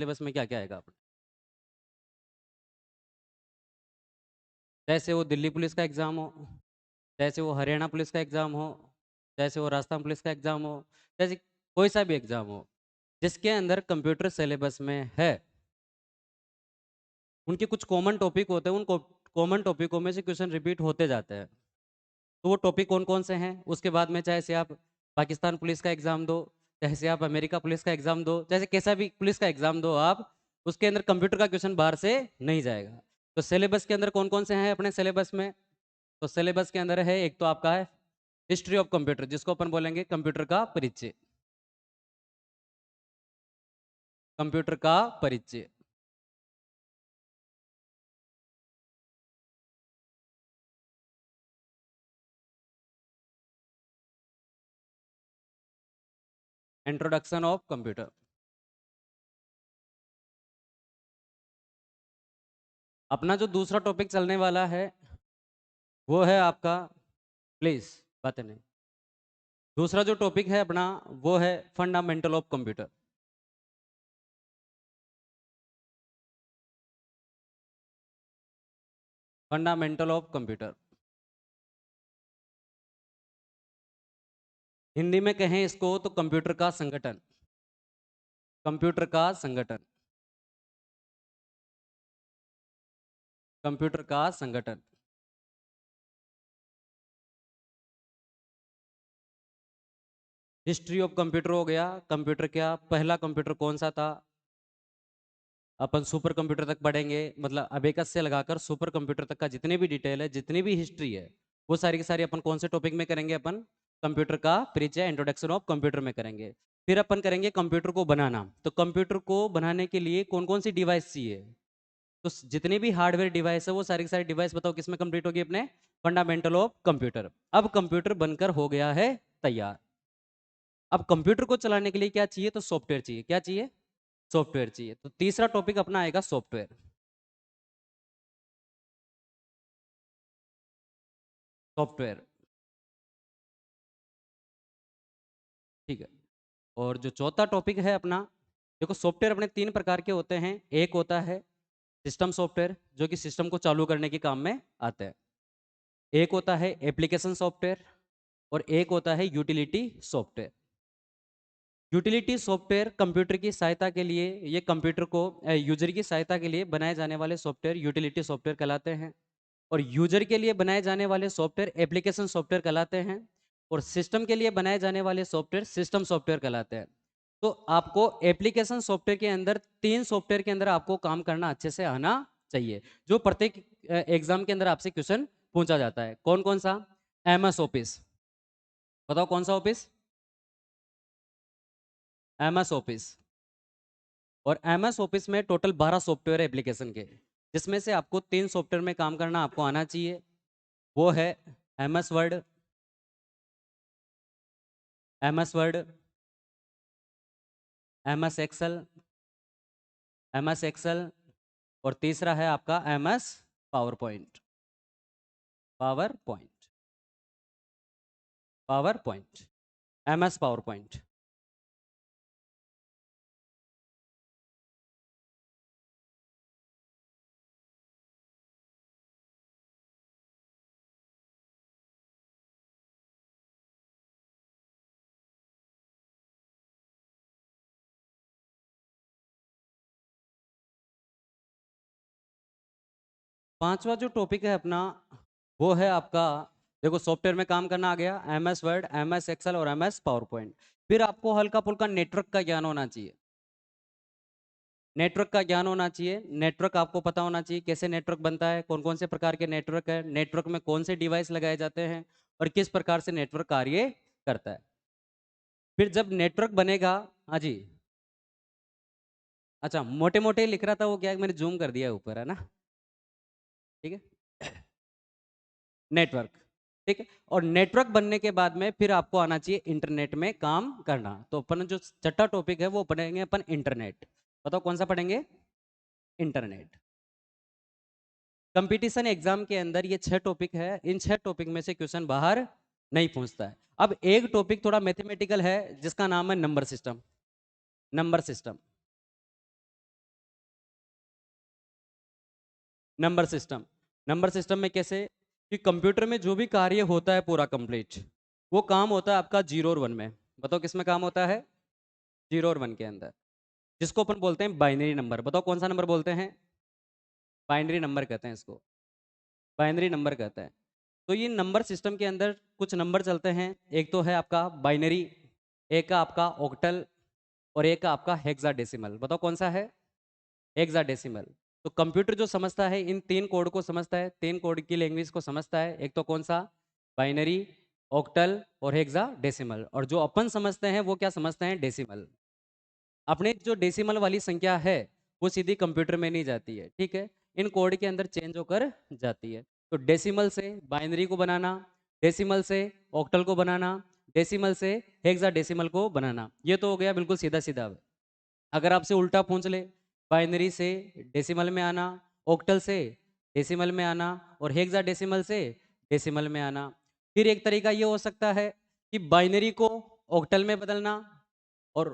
Syllabus में क्या क्या आएगा अपने, जैसे वो दिल्ली पुलिस का एग्जाम हो, जैसे वो हरियाणा पुलिस का एग्जाम हो, जैसे वो राजस्थान पुलिस का एग्जाम हो, जैसे कोई सा भी एग्जाम हो जिसके अंदर कंप्यूटर सिलेबस में है, उनके कुछ कॉमन टॉपिक होते हैं, उन कॉमन टॉपिकों में से क्वेश्चन रिपीट होते जाते हैं। तो वो टॉपिक कौन कौन से हैं, उसके बाद में चाहे से आप पाकिस्तान पुलिस का एग्जाम दो, चाहे से आप अमेरिका पुलिस का एग्जाम दो, चाहे से कैसा भी पुलिस का एग्जाम दो आप, उसके अंदर कंप्यूटर का क्वेश्चन बाहर से नहीं जाएगा। तो सिलेबस के अंदर कौन कौन से हैं अपने सिलेबस में? तो सिलेबस के अंदर है, एक तो आपका है हिस्ट्री ऑफ कंप्यूटर, जिसको अपन बोलेंगे कंप्यूटर का परिचय, कंप्यूटर का परिचय। Introduction of computer. अपना जो दूसरा टॉपिक चलने वाला है वो है आपका, प्लीज बातें नहीं, दूसरा जो टॉपिक है अपना वो है fundamental of computer. Fundamental of computer, Hindi में कहें इसको तो कंप्यूटर का संगठन, कंप्यूटर का संगठन, कंप्यूटर का संगठन। हिस्ट्री ऑफ कंप्यूटर हो गया, कंप्यूटर क्या, पहला कंप्यूटर कौन सा था, अपन सुपर कंप्यूटर तक पढ़ेंगे, मतलब अबेकस से लगाकर सुपर कंप्यूटर तक का जितने भी डिटेल है, जितनी भी हिस्ट्री है, वो सारी की सारी अपन कौन से टॉपिक में करेंगे? अपन कंप्यूटर का परिचय, इंट्रोडक्शन ऑफ कंप्यूटर में करेंगे। फिर अपन करेंगे कंप्यूटर को बनाना। तो कंप्यूटर को बनाने के लिए कौन कौन सी डिवाइस चाहिए? तो जितने भी हार्डवेयर डिवाइस है वो सारी की सारी डिवाइस बताओ किसमें कंप्लीट होगी? अपने फंडामेंटल ऑफ कंप्यूटर। अब कंप्यूटर बनकर हो गया है तैयार। अब कंप्यूटर को चलाने के लिए क्या चाहिए? तो सॉफ्टवेयर चाहिए। क्या चाहिए? सॉफ्टवेयर चाहिए। तो तीसरा टॉपिक अपना आएगा सॉफ्टवेयर। सॉफ्टवेयर, ठीक है। और जो चौथा टॉपिक है अपना, देखो सॉफ्टवेयर अपने तीन प्रकार के होते हैं। एक होता है सिस्टम सॉफ्टवेयर, जो कि सिस्टम को चालू करने के काम में आते हैं। एक होता है एप्लीकेशन सॉफ्टवेयर, और एक होता है utility software. Utility software computer की सहायता के लिए, ये कंप्यूटर को यूजर की सहायता के लिए बनाए जाने वाले सॉफ्टवेयर यूटिलिटी सॉफ्टवेयर कहलाते हैं। और यूजर के लिए बनाए जाने वाले सॉफ्टवेयर एप्लीकेशन सॉफ्टवेयर कहलाते हैं। और सिस्टम के लिए बनाए जाने वाले सॉफ्टवेयर सिस्टम सॉफ्टवेयर कहलाते हैं। तो आपको एप्लीकेशन सॉफ्टवेयर के अंदर, तीन सॉफ्टवेयर के अंदर आपको काम करना अच्छे से आना चाहिए, जो प्रत्येक एग्जाम के अंदर आपसे क्वेश्चन पूछा जाता है। कौन कौन सा? एमएस ऑफिस, बताओ कौन सा ऑफिस? MS office. और एमएस ऑफिस में टोटल 12 सॉफ्टवेयर एप्लीकेशन के, जिसमें से आपको तीन सॉफ्टवेयर में काम करना आपको आना चाहिए। वो है MS Word, MS Word, MS Excel, MS Excel, और तीसरा है आपका MS PowerPoint, PowerPoint, PowerPoint, MS PowerPoint. 5वां जो टॉपिक है अपना वो है आपका, देखो सॉफ्टवेयर में काम करना आ गया, एमएस वर्ड, एमएस एक्सेल और एमएस पावर पॉइंट। फिर आपको हल्का फुल्का नेटवर्क का ज्ञान होना चाहिए। नेटवर्क का ज्ञान होना चाहिए। नेटवर्क आपको पता होना चाहिए कैसे नेटवर्क बनता है, कौन कौन से प्रकार के नेटवर्क है, नेटवर्क में कौन से डिवाइस लगाए जाते हैं, और किस प्रकार से नेटवर्क कार्य करता है। फिर जब नेटवर्क बनेगा, हाँ जी, अच्छा मोटे मोटे लिख रहा था वो, क्या है, मैंने जूम कर दिया ऊपर, है ना? ठीक है। नेटवर्क, ठीक है। और नेटवर्क बनने के बाद में फिर आपको आना चाहिए इंटरनेट में काम करना। तो अपन जो छठा टॉपिक है वो पढ़ेंगे अपन इंटरनेट। बताओ कौन सा पढ़ेंगे? इंटरनेट। कंपटीशन एग्जाम के अंदर ये 6 टॉपिक है, इन 6 टॉपिक में से क्वेश्चन बाहर नहीं पूछता है। अब एक टॉपिक थोड़ा मैथमेटिकल है जिसका नाम है number system. Number system, number system. Number system में कैसे कि कंप्यूटर में जो भी कार्य होता है पूरा कंप्लीट, वो काम होता है आपका 0 और 1 में। बताओ किस में काम होता है? 0 और 1 के अंदर, जिसको अपन बोलते हैं बाइनरी नंबर। बताओ कौन सा नंबर बोलते हैं? बाइनरी नंबर कहते हैं इसको, बाइनरी नंबर कहते हैं। तो ये नंबर सिस्टम के अंदर कुछ नंबर चलते हैं। एक तो है आपका बाइनरी, एक का आपका ऑक्टल, और एक का आपका हेक्साडेसिमल। बताओ कौन सा है? हेक्साडेसिमल। तो कंप्यूटर जो समझता है इन 3 कोड को समझता है, 3 कोड की लैंग्वेज को समझता है। एक तो कौन सा? बाइनरी, ऑक्टल और हेक्साडेसिमल। और जो अपन समझते हैं वो क्या समझते हैं? डेसिमल। अपने जो डेसिमल वाली संख्या है वो सीधी कंप्यूटर में नहीं जाती है, ठीक है, इन कोड के अंदर चेंज होकर जाती है। तो डेसिमल से बाइनरी को बनाना, डेसिमल से ऑक्टल को बनाना, डेसिमल से हेक्साडेसिमल को बनाना, ये तो हो गया बिल्कुल सीधा सीधा। अगर आपसे उल्टा पूछ ले, बाइनरी से डेसिमल में आना, ऑक्टल से डेसिमल में आना और हेक्साडेसिमल से डेसिमल में आना। फिर एक तरीका ये हो सकता है कि बाइनरी को ऑक्टल में बदलना और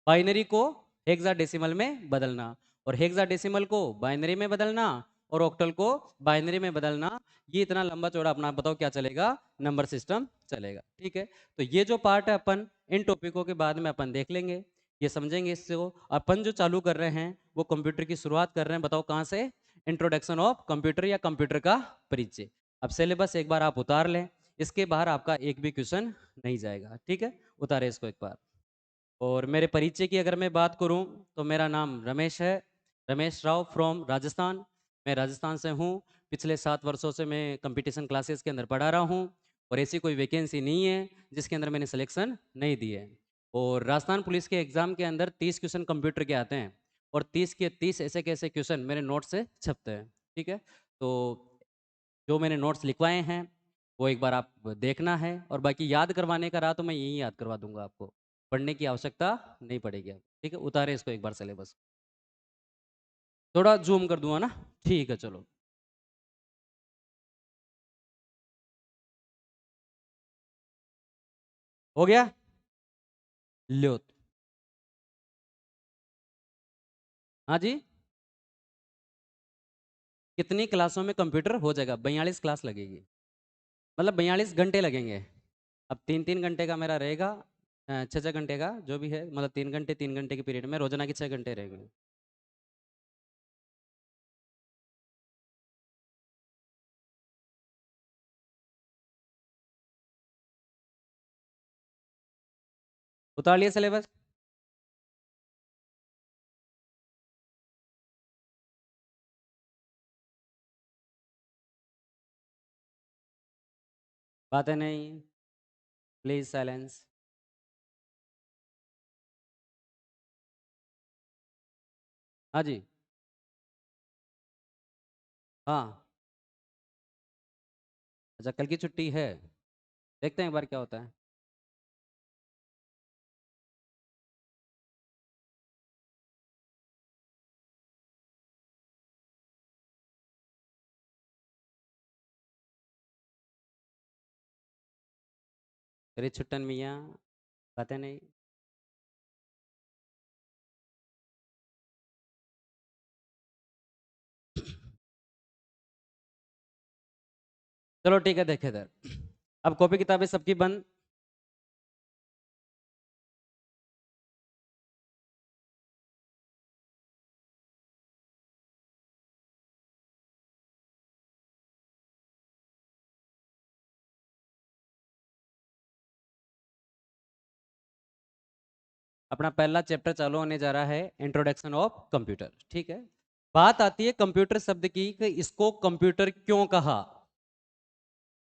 बाइनरी को हेक्साडेसिमल में बदलना, और हेक्साडेसिमल को बाइनरी में बदलना और ऑक्टल को बाइनरी में बदलना। ये इतना लंबा चौड़ा अपना बताओ क्या चलेगा? नंबर सिस्टम चलेगा, ठीक है। तो ये जो पार्ट है अपन इन टॉपिकों के बाद में अपन देख लेंगे, ये समझेंगे। इससे वो अपन जो चालू कर रहे हैं वो कंप्यूटर की शुरुआत कर रहे हैं। बताओ कहाँ से? इंट्रोडक्शन ऑफ कंप्यूटर या कंप्यूटर का परिचय। अब सिलेबस एक बार आप उतार लें, इसके बाहर आपका एक भी क्वेश्चन नहीं जाएगा, ठीक है। उतारे इसको एक बार। और मेरे परिचय की अगर मैं बात करूं तो मेरा नाम रमेश है, रमेश राव फ्रॉम राजस्थान। मैं राजस्थान से हूं। पिछले 7 वर्षों से मैं कंपटीशन क्लासेस के अंदर पढ़ा रहा हूं, और ऐसी कोई वैकेंसी नहीं है जिसके अंदर मैंने सिलेक्शन नहीं दी है। और राजस्थान पुलिस के एग्ज़ाम के अंदर 30 क्वेश्चन कंप्यूटर के आते हैं, और 30 के 30 ऐसे कैसे क्वेश्चन मेरे नोट से छपते हैं, ठीक है। तो जो मैंने नोट्स लिखवाए हैं वो एक बार आप देखना है, और बाकी याद करवाने का रहा तो मैं यही याद करवा दूंगा आपको, पढ़ने की आवश्यकता नहीं पड़ेगी आप, ठीक है। उतारे इसको एक बार सिलेबस, थोड़ा जूम कर दूंगा ना, ठीक है चलो। हो गया? लो। हाँ जी। कितनी क्लासों में कंप्यूटर हो जाएगा? 42 क्लास लगेगी, मतलब 42 घंटे लगेंगे। अब 3 3 घंटे का मेरा रहेगा, 6 6 घंटे का जो भी है, मतलब 3 घंटे 3 घंटे के पीरियड में रोजाना के 6 घंटे रहेंगे। 44 सिलेबस। बातें नहीं, प्लीज साइलेंस। हाँ जी। हाँ। अच्छा कल की छुट्टी है, देखते हैं एक बार क्या होता है। अरे छुट्टन मियाँ, बातें नहीं। चलो ठीक है, देखे इधर। अब कॉपी किताबें सबकी बंद। अपना पहला चैप्टर चालू होने जा रहा है, इंट्रोडक्शन ऑफ कंप्यूटर, ठीक है। बात आती है कंप्यूटर शब्द की कि इसको कंप्यूटर क्यों कहा,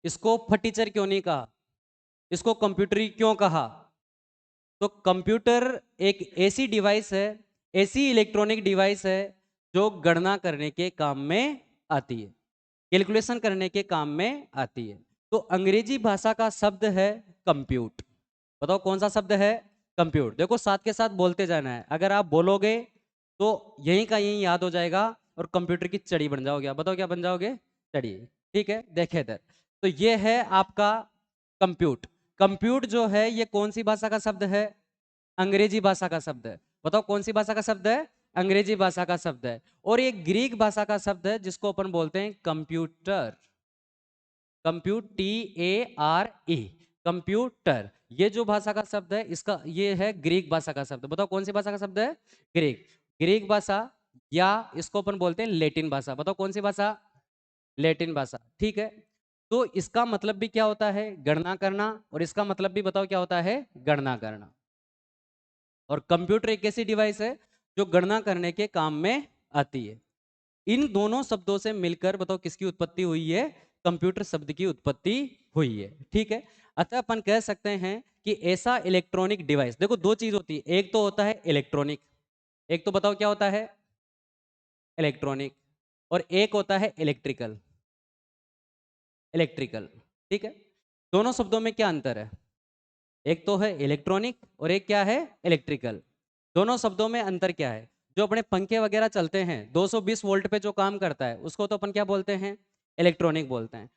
इसको फटीचर क्यों नहीं कहा, इसको कंप्यूटरी क्यों कहा। तो कंप्यूटर एक ऐसी डिवाइस है, ऐसी इलेक्ट्रॉनिक डिवाइस है जो गणना करने के काम में आती है, कैलकुलेशन करने के काम में आती है। तो अंग्रेजी भाषा का शब्द है कंप्यूट। बताओ कौन सा शब्द है? कंप्यूट। देखो साथ के साथ बोलते जाना है, अगर आप बोलोगे तो यहीं का यहीं याद हो जाएगा और कंप्यूटर की चड़ी बन जाओगे। बताओ क्या बन जाओगे? चड़ी, ठीक है। देखे इधर, तो ये है आपका कंप्यूट। कंप्यूट जो है ये कौन सी भाषा का शब्द है? अंग्रेजी भाषा का शब्द है। बताओ कौन सी भाषा का शब्द है? अंग्रेजी भाषा का शब्द है। और ये ग्रीक भाषा का शब्द है जिसको अपन बोलते हैं कंप्यूटर। T-A-R-E, computer. ये जो भाषा का शब्द है इसका ये है ग्रीक भाषा का शब्द। बताओ कौन सी भाषा का शब्द है? ग्रीक। ग्रीक भाषा, या इसको अपन बोलते हैं लेटिन भाषा। बताओ कौन सी भाषा? लेटिन भाषा। ठीक है, तो इसका मतलब भी क्या होता है? गणना करना। और इसका मतलब भी बताओ क्या होता है? गणना करना। और कंप्यूटर एक ऐसी डिवाइस है जो गणना करने के काम में आती है। इन दोनों शब्दों से मिलकर बताओ किसकी उत्पत्ति हुई है? कंप्यूटर शब्द की उत्पत्ति हुई है। ठीक है, अतः अपन कह सकते हैं कि ऐसा इलेक्ट्रॉनिक डिवाइस, देखो दो चीज होती है, एक तो होता है इलेक्ट्रॉनिक, एक तो बताओ क्या होता है? इलेक्ट्रॉनिक। और एक होता है इलेक्ट्रिकल। इलेक्ट्रिकल। ठीक है, दोनों शब्दों में क्या अंतर है? एक तो है इलेक्ट्रॉनिक और एक क्या है? इलेक्ट्रिकल। दोनों शब्दों में अंतर क्या है? जो अपने पंखे वगैरह चलते हैं 220 वोल्ट पे जो काम करता है उसको तो अपन क्या बोलते हैं? इलेक्ट्रॉनिक बोलते हैं।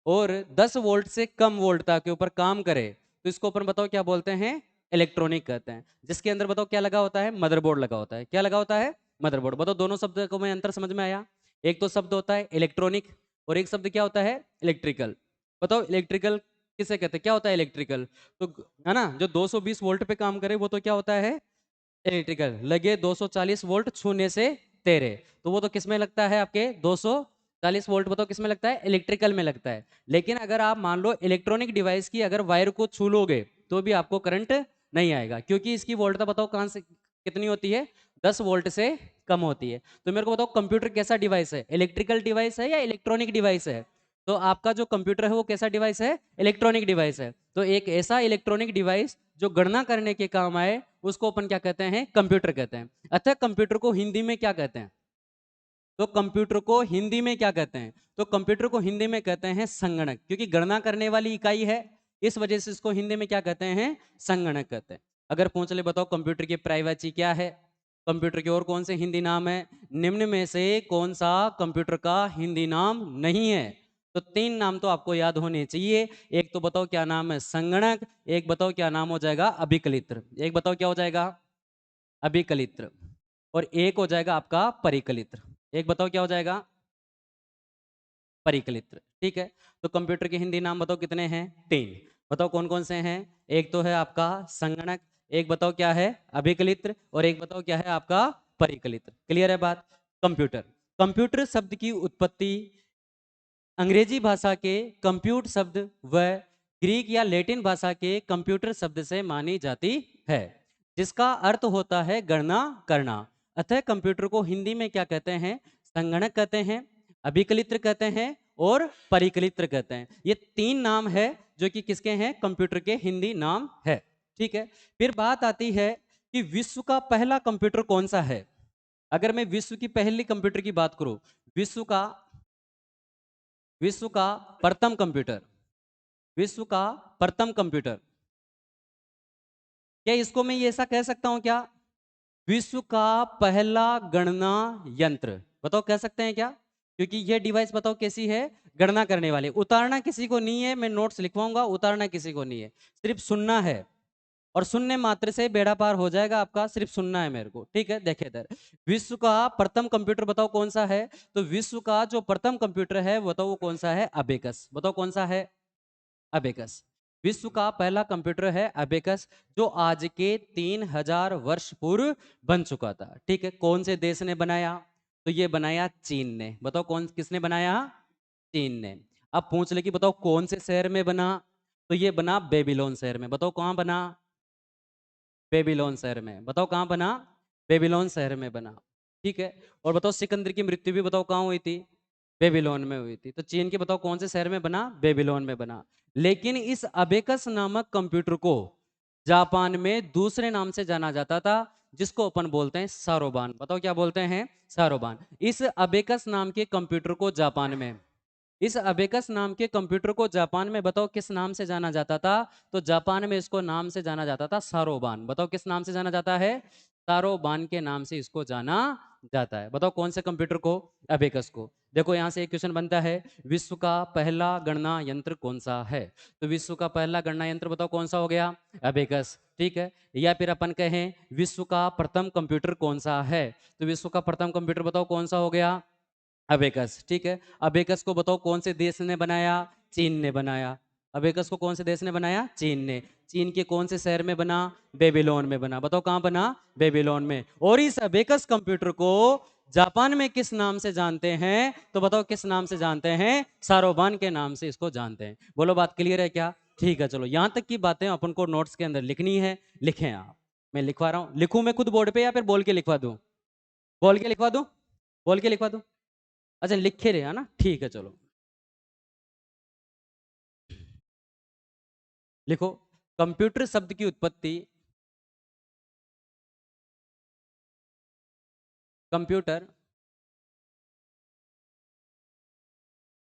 और 10 वोल्ट से कम वोल्टता के ऊपर काम करे तो इसको अपन बताओ क्या बोलते हैं? इलेक्ट्रॉनिक कहते हैं। जिसके अंदर बताओ क्या लगा होता है? मदरबोर्ड लगा होता है। क्या लगा होता है? मदरबोर्ड। बताओ दोनों शब्द को में अंतर समझ में आया? एक तो शब्द होता है इलेक्ट्रॉनिक और एक शब्द क्या होता है? इलेक्ट्रिकल। बताओ इलेक्ट्रिकल किसे कहते हैं? क्या होता है इलेक्ट्रिकल? तो है ना, जो 220 वोल्ट पे काम करे वो तो क्या होता है? इलेक्ट्रिकल। लगे 240 वोल्ट छूने से तेरे, तो वो तो किस में लगता है? आपके 240 वोल्ट बताओ किस में लगता है? इलेक्ट्रिकल में लगता है। लेकिन अगर आप मान लो इलेक्ट्रॉनिक डिवाइस की अगर वायर को छू लोगे तो भी आपको करंट नहीं आएगा, क्योंकि इसकी वोल्टता बताओ कहां से कितनी होती है? 10 वोल्ट से कम होती है। तो मेरे को बताओ कंप्यूटर कैसा डिवाइस है? इलेक्ट्रिकल डिवाइस है या इलेक्ट्रॉनिक डिवाइस है? तो आपका जो कंप्यूटर है वो कैसा डिवाइस है? इलेक्ट्रॉनिक डिवाइस है। तो एक ऐसा इलेक्ट्रॉनिक डिवाइस जो गणना करने के काम आए उसको अपन क्या कहते हैं? कंप्यूटर कहते हैं। अतः कंप्यूटर को हिंदी में क्या कहते हैं? तो कंप्यूटर को हिंदी में क्या कहते हैं? तो कंप्यूटर को हिंदी में कहते हैं संगणक, क्योंकि गणना करने वाली इकाई है, इस वजह से इसको हिंदी में क्या कहते हैं? संगणक कहते हैं। अगर पूछ ले बताओ कंप्यूटर की प्राइवेसी क्या है, कंप्यूटर के और कौन से हिंदी नाम है, निम्न में से कौन सा कंप्यूटर का हिंदी नाम नहीं है? तो तीन नाम तो आपको याद होने चाहिए। एक तो बताओ क्या नाम है? संगणक। एक बताओ क्या नाम हो जाएगा? अभिकलित्र। एक बताओ क्या हो जाएगा? अभिकलित्र। और एक हो जाएगा आपका परिकलित्र। एक बताओ क्या हो जाएगा? परिकलित्र। ठीक है, तो कंप्यूटर के हिंदी नाम बताओ कितने हैं? तीन। बताओ कौन कौन से हैं? एक तो है आपका संगणक, एक बताओ क्या है? अभिकलित्र, और एक बताओ क्या है? आपका परिकलित्र। क्लियर है बात? कंप्यूटर। कंप्यूटर शब्द की उत्पत्ति अंग्रेजी भाषा के कंप्यूट शब्द व ग्रीक या लैटिन भाषा के कंप्यूटर शब्द से मानी जाती है, जिसका अर्थ होता है गणना करना। अतः कंप्यूटर को हिंदी में क्या कहते हैं? संगणक कहते हैं, अभिकलित्र कहते हैं और परिकलित्र कहते हैं। ये तीन नाम है जो कि किसके हैं? कंप्यूटर के हिंदी नाम है। ठीक है, फिर बात आती है कि विश्व का पहला कंप्यूटर कौन सा है? अगर मैं विश्व की पहली कंप्यूटर की बात करूं, विश्व का विश्व का प्रथम कंप्यूटर, विश्व का प्रथम कंप्यूटर, क्या इसको मैं ये ऐसा कह सकता हूं क्या? विश्व का पहला गणना यंत्र। बताओ कह सकते हैं क्या? क्योंकि ये डिवाइस बताओ कैसी है? गणना करने वाली। उतारना किसी को नहीं है, मैं नोट्स लिखवाऊंगा, उतारना किसी को नहीं है, सिर्फ सुनना है। और सुनने मात्र से बेड़ा पार हो जाएगा आपका, सिर्फ सुनना है मेरे को। ठीक है, देखिए इधर, विश्व का प्रथम कंप्यूटर बताओ कौन सा है? तो विश्व का जो प्रथम कंप्यूटर है बताओ वो कौन सा है? अबेकस। बताओ कौन सा है? अबेकस। विश्व का पहला कंप्यूटर है अबेकस, जो आज के 3000 वर्ष पूर्व बन चुका था। ठीक है, कौन से देश ने बनाया? तो ये बनाया चीन ने। बताओ कौन किसने बनाया? चीन ने। अब पूछ ले कि बताओ कौन से शहर में बना? तो ये बना बेबीलोन शहर में। बताओ कहां बना? बेबीलोन शहर में। बताओ कहां बना? बेबीलोन शहर में बना। ठीक है, और बताओ सिकंदर की मृत्यु भी बताओ कहां हुई थी? बेबीलोन में हुई थी। तो चीन के बताओ कौन से शहर में बना? बेबीलोन में बना। लेकिन इस अबेकस नामक कंप्यूटर को जापान में दूसरे नाम से जाना जाता था, जिसको अपन बोलते हैं सारोबान। बताओ क्या बोलते हैं? सारोबान। इस अबेकस नाम के कंप्यूटर को जापान में इस अबेकस नाम के कंप्यूटर को जापान में बताओ किस नाम से जाना जाता था? तो जापान में इसको नाम से जाना जाता था सारोबान। बताओ किस नाम से जाना जाता है? सारोबान के नाम से इसको जाना जाता है। बताओ कौन से कंप्यूटर को? अबेकस को। देखो यहाँ से एक क्वेश्चन बनता है, विश्व का पहला गणना यंत्र कौन सा है? तो विश्व का पहला गणना यंत्र बताओ कौन सा हो गया? अबेकस, ठीक है। या फिर अपन कहें विश्व का प्रथम कंप्यूटर कौन सा है? तो विश्व का प्रथम कंप्यूटर बताओ कौन सा हो गया? अबेकस, ठीक है। अबेकस को बताओ कौन से देश ने बनाया? चीन ने बनाया। अबेकस को कौन से देश ने बनाया? चीन ने। चीन के कौन से शहर में बना? बेबीलोन में बना। बताओ कहां बना? बेबीलोन में। और इस अबेकस कंप्यूटर को जापान में किस नाम से जानते हैं? तो बताओ किस नाम से जानते हैं? सारोबान के नाम से इसको जानते हैं। बोलो बात क्लियर है क्या? ठीक है, चलो यहां तक की बातें अपन को नोट्स के अंदर लिखनी है। लिखें आप। मैं लिखवा रहा हूं, लिखूं मैं खुद बोर्ड पे या फिर बोल के लिखवा दूं? बोल के लिखवा दूं? बोल के लिखवा दूं? अच्छा लिखे रहे है ना, ठीक है चलो लिखो। कंप्यूटर शब्द की उत्पत्ति, कंप्यूटर,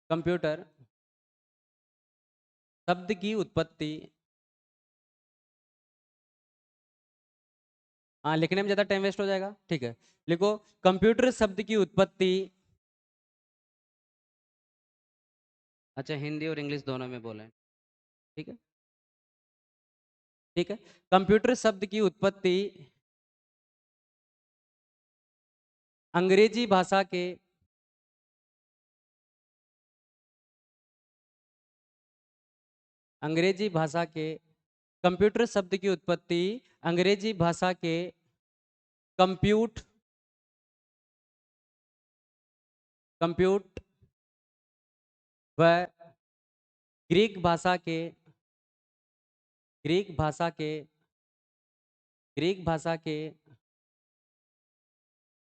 कंप्यूटर शब्द की उत्पत्ति, हाँ लिखने में ज्यादा टाइम वेस्ट हो जाएगा, ठीक है। लिखो कंप्यूटर शब्द की उत्पत्ति, अच्छा हिंदी और इंग्लिश दोनों में बोले, ठीक है। ठीक है, कंप्यूटर शब्द की उत्पत्ति अंग्रेजी भाषा के, अंग्रेजी भाषा के, कंप्यूटर शब्द की उत्पत्ति अंग्रेजी भाषा के कंप्यूट, कंप्यूट व ग्रीक भाषा के, ग्रीक भाषा के, ग्रीक भाषा के,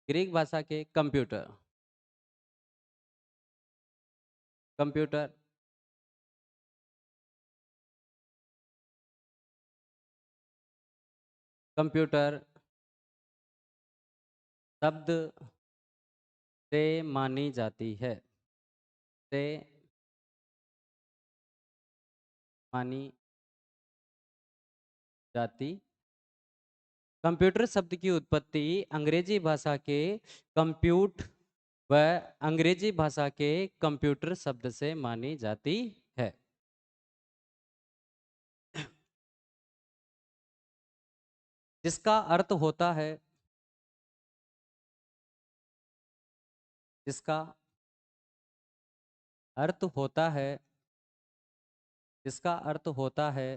ग्रीक भाषा के कंप्यूटर, कंप्यूटर, कंप्यूटर शब्द से मानी जाती है, से मानी जाती। कंप्यूटर शब्द की उत्पत्ति अंग्रेजी भाषा के कंप्यूट व अंग्रेजी भाषा के कंप्यूटर शब्द से मानी जाती है। जिसका अर्थ होता है, जिसका अर्थ होता है, जिसका अर्थ होता है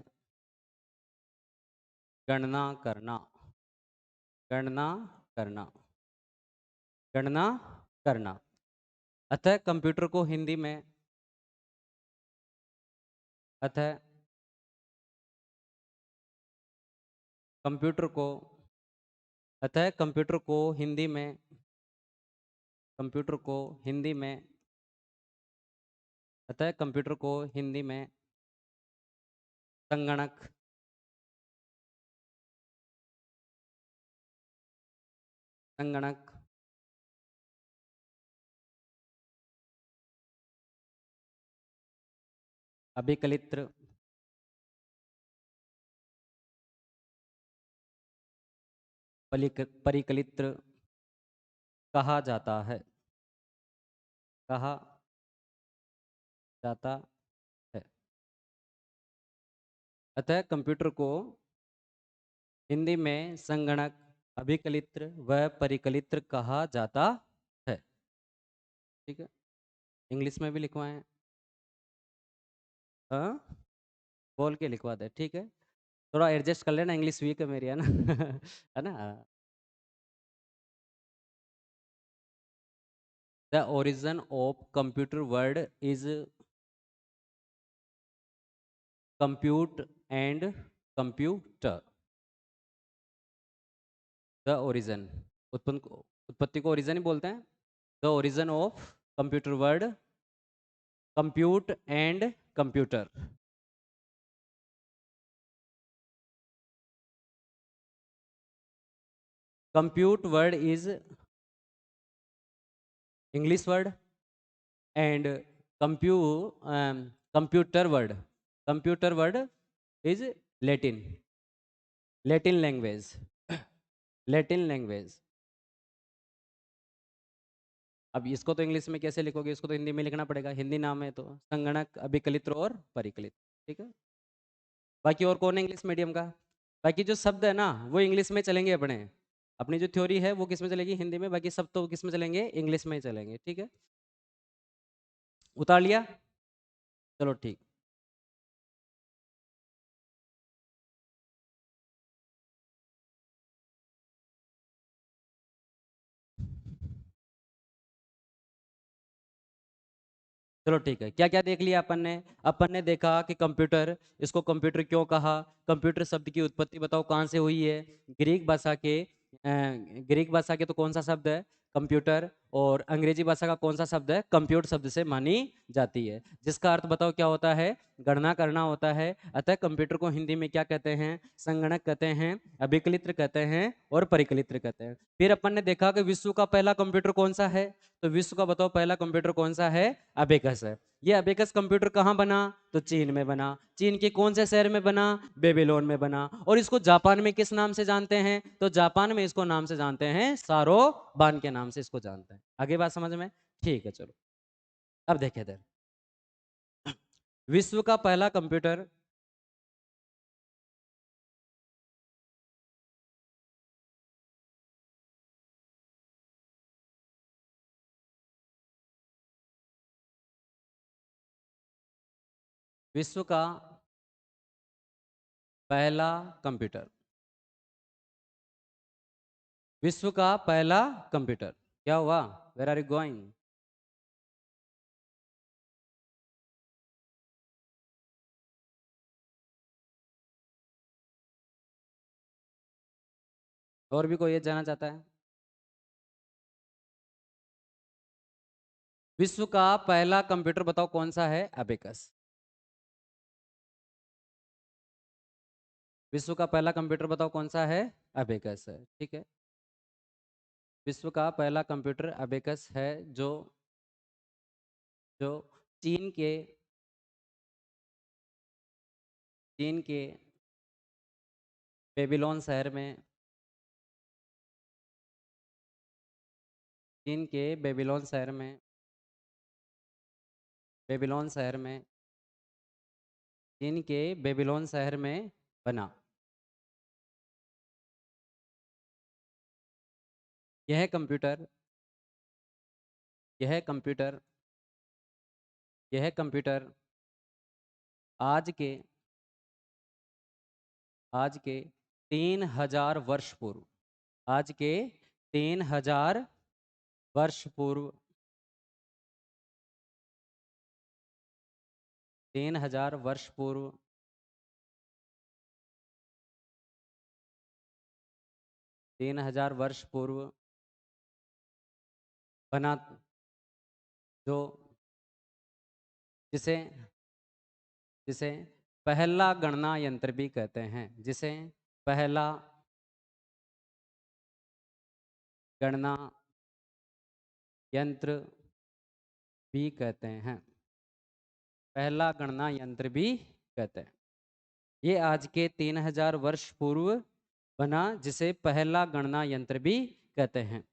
गणना करना, गणना करना, गणना करना। अतः कंप्यूटर को हिंदी में, अतः कंप्यूटर को, अतः कंप्यूटर को हिंदी में, कंप्यूटर को हिंदी में, अतः कंप्यूटर को हिंदी में संगणक, संगणक, अभिकलित्र, परिकलित्र कहा जाता है, कहा जाता है। अतः कंप्यूटर को हिंदी में संगणक, अभिकलित्र व परिकलित्र कहा जाता है, ठीक है। इंग्लिश में भी लिखवाएं, हाँ बोल के लिखवा दे, ठीक है। थोड़ा एडजस्ट कर लेना, इंग्लिश वीक है मेरी, है ना है ना। The origin of computer word is compute and computer. The origin, उत्पन्न उत्पत्ति को ओरिजिन ही बोलते हैं। The origin of computer word compute and computer. Compute word is English word and कंप्यू computer word, computer word is Latin, Latin language, Latin language. अब इसको तो English में कैसे लिखोगे, इसको तो हिंदी में लिखना पड़ेगा, हिंदी नाम है तो संगणक, अभिकलित्र और परिकलित। ठीक है। बाकी और कौन है इंग्लिश मीडियम का? बाकी जो शब्द है ना वो इंग्लिश में चलेंगे अपने, अपनी जो थ्योरी है वो किस में चलेगी, हिंदी में, बाकी सब तो किस में चलेंगे, इंग्लिश में ही चलेंगे। ठीक है, उतार लिया, चलो ठीक। चलो ठीक है, क्या क्या देख लिया अपन ने देखा कि कंप्यूटर, इसको कंप्यूटर क्यों कहा, कंप्यूटर शब्द की उत्पत्ति बताओ कहाँ से हुई है, ग्रीक भाषा के ग्रीक भाषा के तो कौन सा शब्द है, कंप्यूटर, और अंग्रेजी भाषा का कौन सा शब्द है, कंप्यूट शब्द से मानी जाती है, जिसका अर्थ बताओ क्या होता है, गणना करना होता है। अतः कंप्यूटर को हिंदी में क्या कहते हैं, संगणक कहते हैं, अभिकलित्र कहते हैं और परिकलित्र कहते हैं। फिर अपन ने देखा कि विश्व का पहला कंप्यूटर कौन सा है, तो विश्व का बताओ पहला कंप्यूटर कौन सा है, अबेकस है। ये अबेकस कंप्यूटर कहाँ बना, तो चीन में बना। चीन के कौन से शहर में बना, बेबीलोन में बना। और इसको जापान में किस नाम से जानते हैं, तो जापान में इसको नाम से जानते हैं सारो बान के नाम से इसको जानते हैं। आगे बात समझ में? ठीक है, चलो अब देखें इधर। विश्व का पहला कंप्यूटर, विश्व का पहला कंप्यूटर, विश्व का पहला कंप्यूटर क्या हुआ, वेर आर यू गोइंग? और भी कोई ये जानना चाहता है? विश्व का पहला कंप्यूटर बताओ कौन सा है, अबेकस। विश्व का पहला कंप्यूटर बताओ कौन सा है, अबेकस है। ठीक है, विश्व का पहला कंप्यूटर अबेकस है, जो जो चीन के चीन के बेबीलोन शहर में, चीन के बेबीलोन शहर में, बेबीलोन शहर में, चीन के बेबीलोन शहर में बना। यह कंप्यूटर यह कंप्यूटर यह कंप्यूटर आज के आज के 3000 वर्ष पूर्व, आज के 3000 वर्ष पूर्व, 3000 वर्ष पूर्व, 3000 वर्ष पूर्व बना, जो जिसे जिसे पहला गणना यंत्र भी कहते हैं, जिसे पहला गणना यंत्र भी कहते हैं, पहला गणना यंत्र भी कहते हैं। ये आज के 3000 वर्ष पूर्व बना, जिसे पहला गणना यंत्र भी कहते हैं।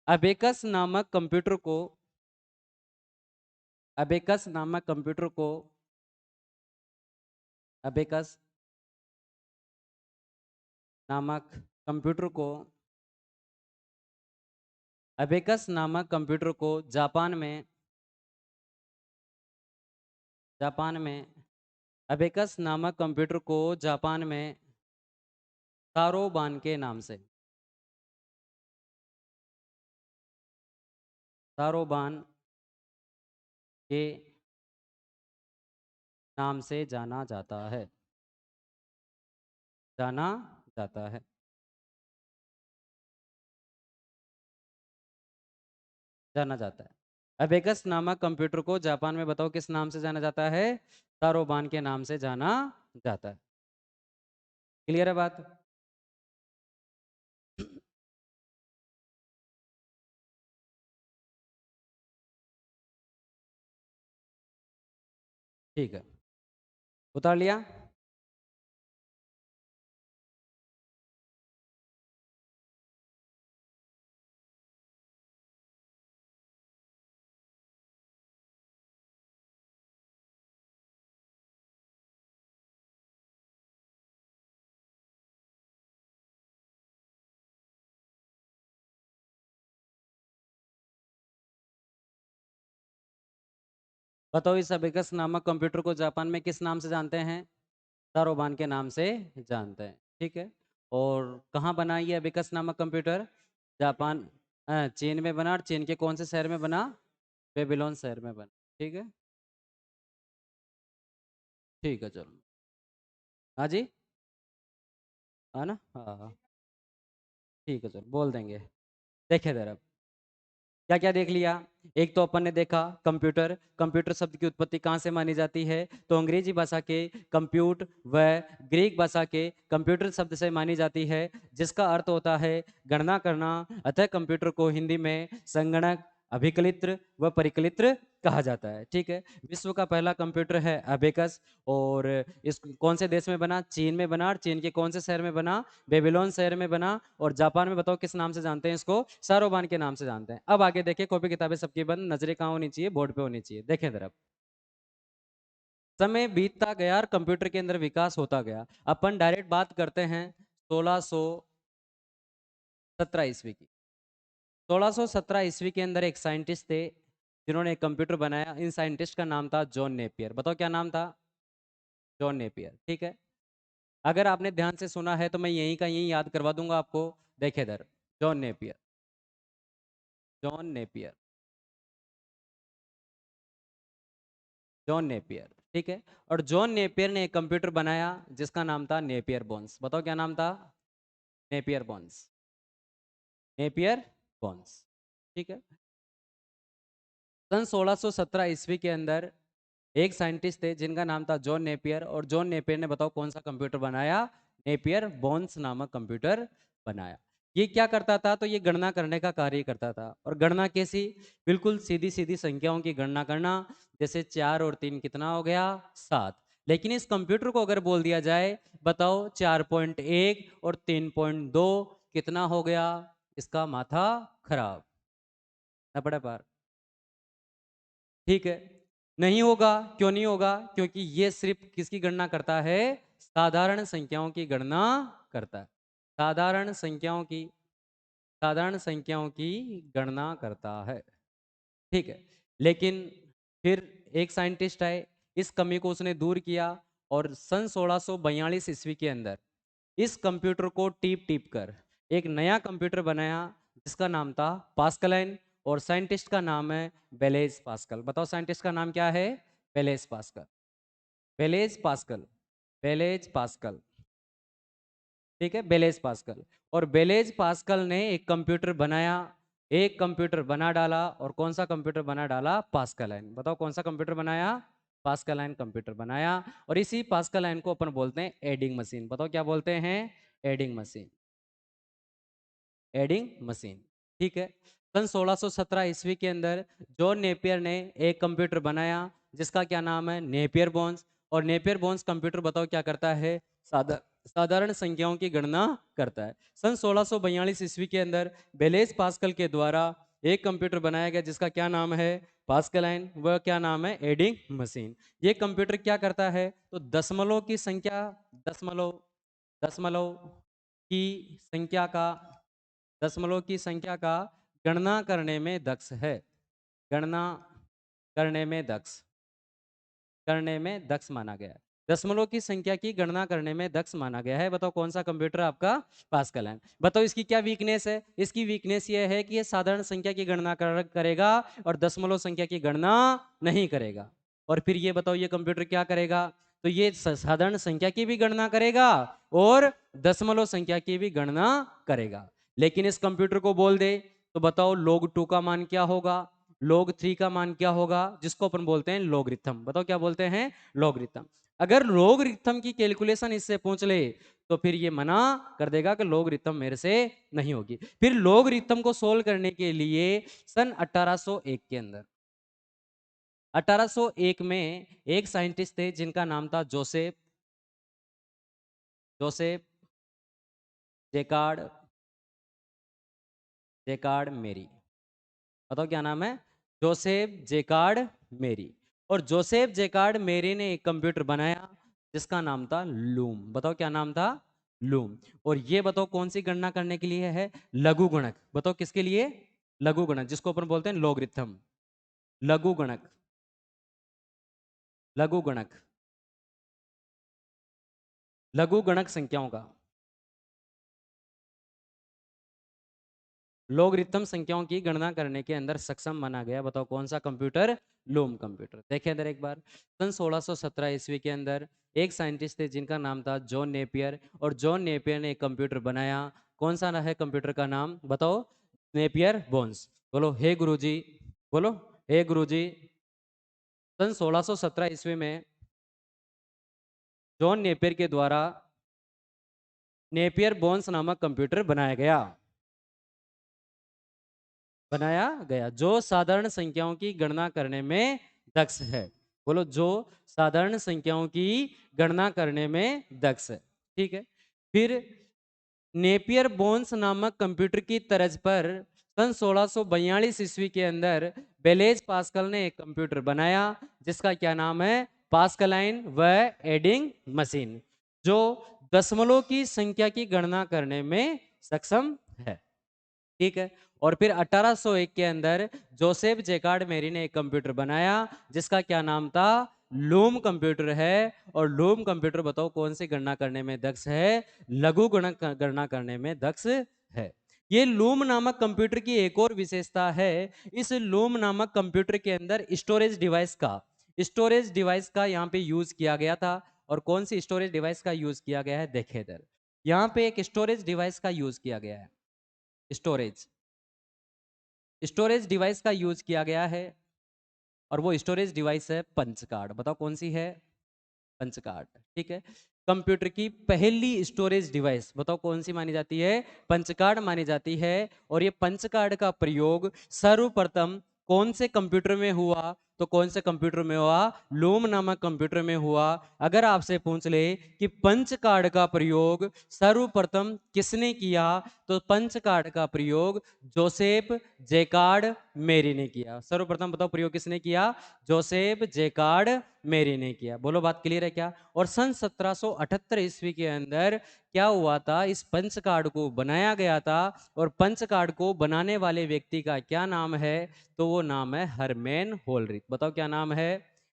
अबेकस नामक कंप्यूटर को अबेकस नामक कंप्यूटर को अबेकस नामक कंप्यूटर को अबेकस नामक कंप्यूटर को जापान में अबेकस नामक कंप्यूटर को जापान में सारोबान के नाम से सारोबान के नाम से जाना जाता है। जाना जाता है। अबेकस नामक कंप्यूटर को जापान में बताओ किस नाम से जाना जाता है, सारोबान के नाम से जाना जाता है। क्लियर है बात? ठीक है, उतार लिया। बताओ इस अबेकस नामक कंप्यूटर को जापान में किस नाम से जानते हैं? सारोबान के नाम से जानते हैं। ठीक है। और कहाँ बना ये अबेकस नामक कंप्यूटर? जापान, चीन में बना। और चीन के कौन से शहर में बना? बेबीलोन शहर में बना। ठीक है। ठीक है चलो। हाँ जी। है ना, हाँ हाँ। ठीक है चलो बोल देंगे। देखे जरा क्या क्या देख लिया। एक तो अपन ने देखा कंप्यूटर। कंप्यूटर शब्द की उत्पत्ति कहाँ से मानी जाती है? तो अंग्रेजी भाषा के कंप्यूट व ग्रीक भाषा के कंप्यूटर शब्द से मानी जाती है, जिसका अर्थ होता है गणना करना। अतः कंप्यूटर को हिंदी में संगणक, अभिकलित्र व परिकलित्र कहा जाता है। ठीक है। विश्व का पहला कंप्यूटर है अबेकस। और इस कौन से देश में बना? चीन में बना। और चीन के कौन से शहर में बना? बेबीलोन शहर में बना। और जापान में बताओ किस नाम से जानते हैं इसको? सारोबान के नाम से जानते हैं। अब आगे देखिए, कॉपी किताबें सबकी बंद, नजरें कहाँ होनी चाहिए? बोर्ड पे होनी चाहिए। देखें जरा। समय बीतता गया और कंप्यूटर के अंदर विकास होता गया। अपन डायरेक्ट बात करते हैं 1617 ईस्वी की। 1617 ईस्वी के अंदर एक साइंटिस्ट थे जिन्होंने एक कंप्यूटर बनाया। इन साइंटिस्ट का नाम था जॉन नेपियर। बताओ क्या नाम था? John Napier. ठीक है। अगर आपने ध्यान से सुना है तो मैं यहीं का यहीं याद करवा दूंगा आपको। देखे इधर, John Napier. John Napier. John Napier. ठीक है। और जॉन नेपियर ने एक कंप्यूटर बनाया जिसका नाम था नेपियर बोन्स। बताओ क्या नाम था? Napier bones. Napier bones. ठीक है। सन 1617 ईस्वी के अंदर एक साइंटिस्ट थे जिनका नाम था जॉन नेपियर। और जॉन नेपियर ने बताओ कौन सा कंप्यूटर बनाया? नेपियर बोन्स नामक कंप्यूटर बनाया। ये क्या करता था? तो ये गणना करने का कार्य करता था। और गणना कैसी? बिल्कुल सीधी सीधी संख्याओं की गणना करना। जैसे 4 और 3 कितना हो गया? 7। लेकिन इस कंप्यूटर को अगर बोल दिया जाए बताओ 4.1 और 3.2 कितना हो गया? इसका माथा खराब न पड़े पार। ठीक है। नहीं होगा। क्यों नहीं होगा? क्योंकि ये सिर्फ किसकी गणना करता है? साधारण संख्याओं की गणना करता है। साधारण संख्याओं की, साधारण संख्याओं की गणना करता है। ठीक है। लेकिन फिर एक साइंटिस्ट आए, इस कमी को उसने दूर किया। और सन 1642 ईस्वी के अंदर इस कंप्यूटर को टीप टीप कर एक नया कंप्यूटर बनाया जिसका नाम था पास्कलाइन। और साइंटिस्ट का नाम है बेलेज पास्कल। बताओ साइंटिस्ट का नाम क्या है? बेलेज पास्कल। बेलेज पास्कल। बेलेज पास्कल। ठीक है, बेलेज पास्कल। और बेलेज पास्कल ने एक कंप्यूटर बनाया। एक कंप्यूटर बना डाला। और कौन सा कंप्यूटर बना डाला? पास्कलाइन। बताओ कौन सा कंप्यूटर बनाया? पास्कलाइन कंप्यूटर बनाया। और इसी पास्कलाइन को अपन बोलते हैं एडिंग मशीन। बताओ क्या बोलते हैं? Adding machine. Adding machine. ठीक है। सन 1617 ईस्वी के अंदर जॉन नेपियर ने एक कंप्यूटर बनाया जिसका क्या नाम है? Napier bones. और नेपियर बोन्स कंप्यूटर बताओ क्या करता है? साधारण संख्याओं की गणना करता है। सन 1642 ईस्वी के अंदर बेलेज पास्कल के द्वारा एक कंप्यूटर बनाया गया जिसका क्या नाम है? पास्कलाइन। वह क्या नाम है? Adding machine. ये कंप्यूटर क्या करता है? तो दशमलव की संख्या, दशमलव, दशमलव की संख्या का, दशमलव की संख्या का गणना करने में दक्ष है। गणना करने में दक्ष, करने में दक्ष माना गया है। दशमलव की संख्या की गणना करने में दक्ष माना गया है। बताओ कौन सा कंप्यूटर आपका? पास्कल है। बताओ इसकी क्या वीकनेस है? इसकी वीकनेस ये है कि ये साधारण संख्या की गणना करेगा और दशमलव संख्या की गणना नहीं करेगा। और फिर ये बताओ ये कंप्यूटर क्या करेगा? तो ये साधारण संख्या की भी गणना करेगा और दशमलव संख्या की भी गणना करेगा। लेकिन इस कंप्यूटर को बोल दे तो बताओ log 2 का मान क्या होगा? log 3 का मान क्या होगा? जिसको अपन बोलते हैं लॉगरिथम। बताओ क्या बोलते हैं? लॉगरिथम। अगर लॉगरिथम की कैलकुलेशन इससे पूछ ले तो फिर ये मना कर देगा कि लॉगरिथम मेरे से नहीं होगी। फिर लॉगरिथम को सोल्व करने के लिए सन 1801 के अंदर, 1801 में एक साइंटिस्ट थे जिनका नाम था जोसेफ, जोसेफ जेकार्ड, जेकार्ड मेरी। बताओ क्या नाम है? जोसेफ जेकार्ड मेरी। और जोसेफ जेकार्ड मेरी ने एक कंप्यूटर बनाया जिसका नाम था लूम। बताओ क्या नाम था? लूम। और ये बताओ कौन सी गणना करने के लिए है? लघु गणक। बताओ किसके लिए? लघु गणक, जिसको अपन बोलते हैं लॉगरिथम। लघु गणक। लघु गणक, लघु गणक संख्याओं का, लोगरिथम संख्याओं की गणना करने के अंदर सक्षम माना गया। बताओ कौन सा कंप्यूटर? Loom computer. देखें अंदर एक बार, सन 1617 ईस्वी के अंदर एक साइंटिस्ट थे जिनका नाम था जॉन नेपियर, और जॉन नेपियर ने एक कंप्यूटर बनाया। कौन सा है कंप्यूटर का नाम? बताओ। Napier bones. बोलो हे गुरुजी, बोलो हे गुरुजी। सन 1617 ईस्वी में जॉन नेपियर के द्वारा नेपियर बोन्स नामक कंप्यूटर बनाया गया, बनाया गया जो साधारण संख्याओं की गणना करने में दक्ष है। बोलो जो साधारण संख्याओं की गणना करने में दक्ष है। ठीक है। फिर नेपियर बोन्स नामक कंप्यूटर की तर्ज पर सन 1642 ईस्वी के अंदर बेलेज पास्कल ने एक कंप्यूटर बनाया जिसका क्या नाम है? पास्कलाइन व एडिंग मशीन, जो दशमलव की संख्या की गणना करने में सक्षम है। ठीक है। और फिर 1801 के अंदर जोसेफ जेकार्ड मेरी ने एक कंप्यूटर बनाया जिसका क्या नाम था? लूम कंप्यूटर है। और लूम कंप्यूटर बताओ कौन सी गणना करने में दक्ष है? लघु गणक गणना करने में दक्ष है। ये लूम नामक कंप्यूटर की एक और विशेषता है, इस लूम नामक कंप्यूटर के अंदर स्टोरेज डिवाइस का यहाँ पे यूज किया गया था। और कौन सी स्टोरेज डिवाइस का यूज किया गया है? देखे इधर, यहाँ पे एक स्टोरेज डिवाइस का यूज किया गया है। स्टोरेज स्टोरेज डिवाइस का यूज किया गया है, और वो स्टोरेज डिवाइस है पंच कार्ड। बताओ कौन सी है? Punch card. ठीक है। कंप्यूटर की पहली स्टोरेज डिवाइस बताओ कौन सी मानी जाती है? पंच कार्ड मानी जाती है। और ये पंच कार्ड का प्रयोग सर्वप्रथम कौन से कंप्यूटर में हुआ? तो कौन से कंप्यूटर में हुआ? लूम नामक कंप्यूटर में हुआ। अगर आपसे पूछ ले कि पंच कार्ड का प्रयोग सर्वप्रथम किसने किया, तो पंच कार्ड का प्रयोग जोसेफ जेकार्ड मेरी ने किया। सर्वप्रथम बताओ प्रयोग किसने किया? जोसेफ जेकार्ड मेरी ने किया। बोलो बात क्लियर है क्या? और सन 1778 ईस्वी के अंदर क्या हुआ था? इस पंच कार्ड को बनाया गया था, और पंच कार्ड को बनाने वाले व्यक्ति का क्या नाम है? तो वो नाम है हरमैन होलरिथ। बताओ क्या नाम है?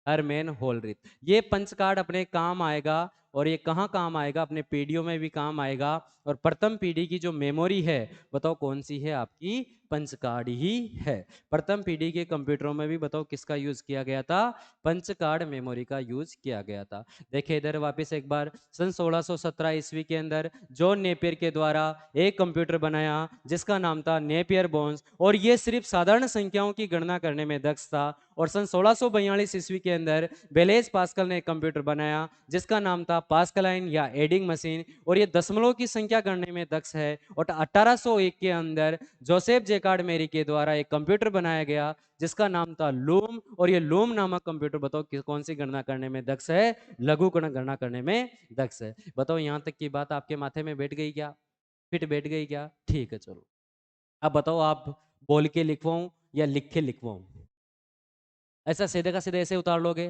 हरमैन होलरिथ। ये पंच कार्ड अपने काम आएगा, और ये कहाँ काम आएगा? अपने पीढ़ियों में भी काम आएगा। और प्रथम पीढ़ी की जो मेमोरी है बताओ कौन सी है? आपकी पंच कार्ड ही है। प्रथम पीढ़ी के कंप्यूटरों में भी बताओ किसका यूज किया गया था? पंच कार्ड मेमोरी का यूज किया गया था। देखिए इधर वापस एक बार, सन 1617 ईस्वी के अंदर जॉन नेपियर के द्वारा एक कंप्यूटर बनाया जिसका नाम था नेपियर बोन्स, और ये सिर्फ साधारण संख्याओं की गणना करने में दक्ष था। और सन 1642 ईस्वी के अंदर बेलेज पास्कल ने एक कंप्यूटर बनाया जिसका नाम था पास्कलाइन या एडिंग मशीन, और ये दशमलव की संख्या गणने में दक्ष है। और 1801 के अंदर जोसेफ जेकार्ड मेरी के द्वारा एक कंप्यूटर बनाया गया जिसका नाम था लूम, और ये लूम नामक कंप्यूटर बताओ कौन सी गणना करने में दक्ष है? लघु गणना करने में दक्ष है। बताओ यहां तक की बात आपके माथे में बैठ गई क्या? फिट बैठ गई क्या? ठीक है चलो, अब बताओ आप बोल के लिखवाऊं या लिख के लिखवाऊं? ऐसा सीधे का सीधे ऐसे उतार लोगे?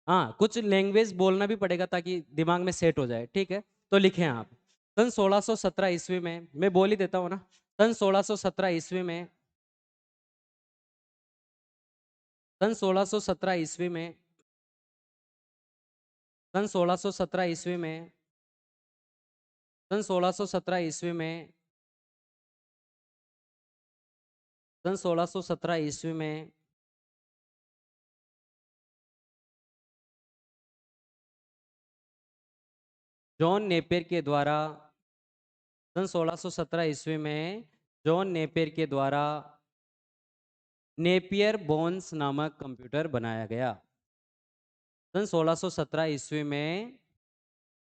हाँ, कुछ लैंग्वेज बोलना भी पड़ेगा ताकि दिमाग में सेट हो जाए। ठीक है, तो लिखें आप। सन 1617 ईस्वी में, मैं बोल ही देता हूँ ना, सन 1617 ईस्वी में, सन 1617 ईस्वी में, सन 1617 ईस्वी में, सन 1617 ईस्वी में, सन 1617 ईस्वी में जॉन नेपियर के द्वारा, सन 1617 ईस्वी में जॉन नेपियर के द्वारा नेपियर बोन्स नामक कंप्यूटर बनाया गया। सन 1617 ईस्वी में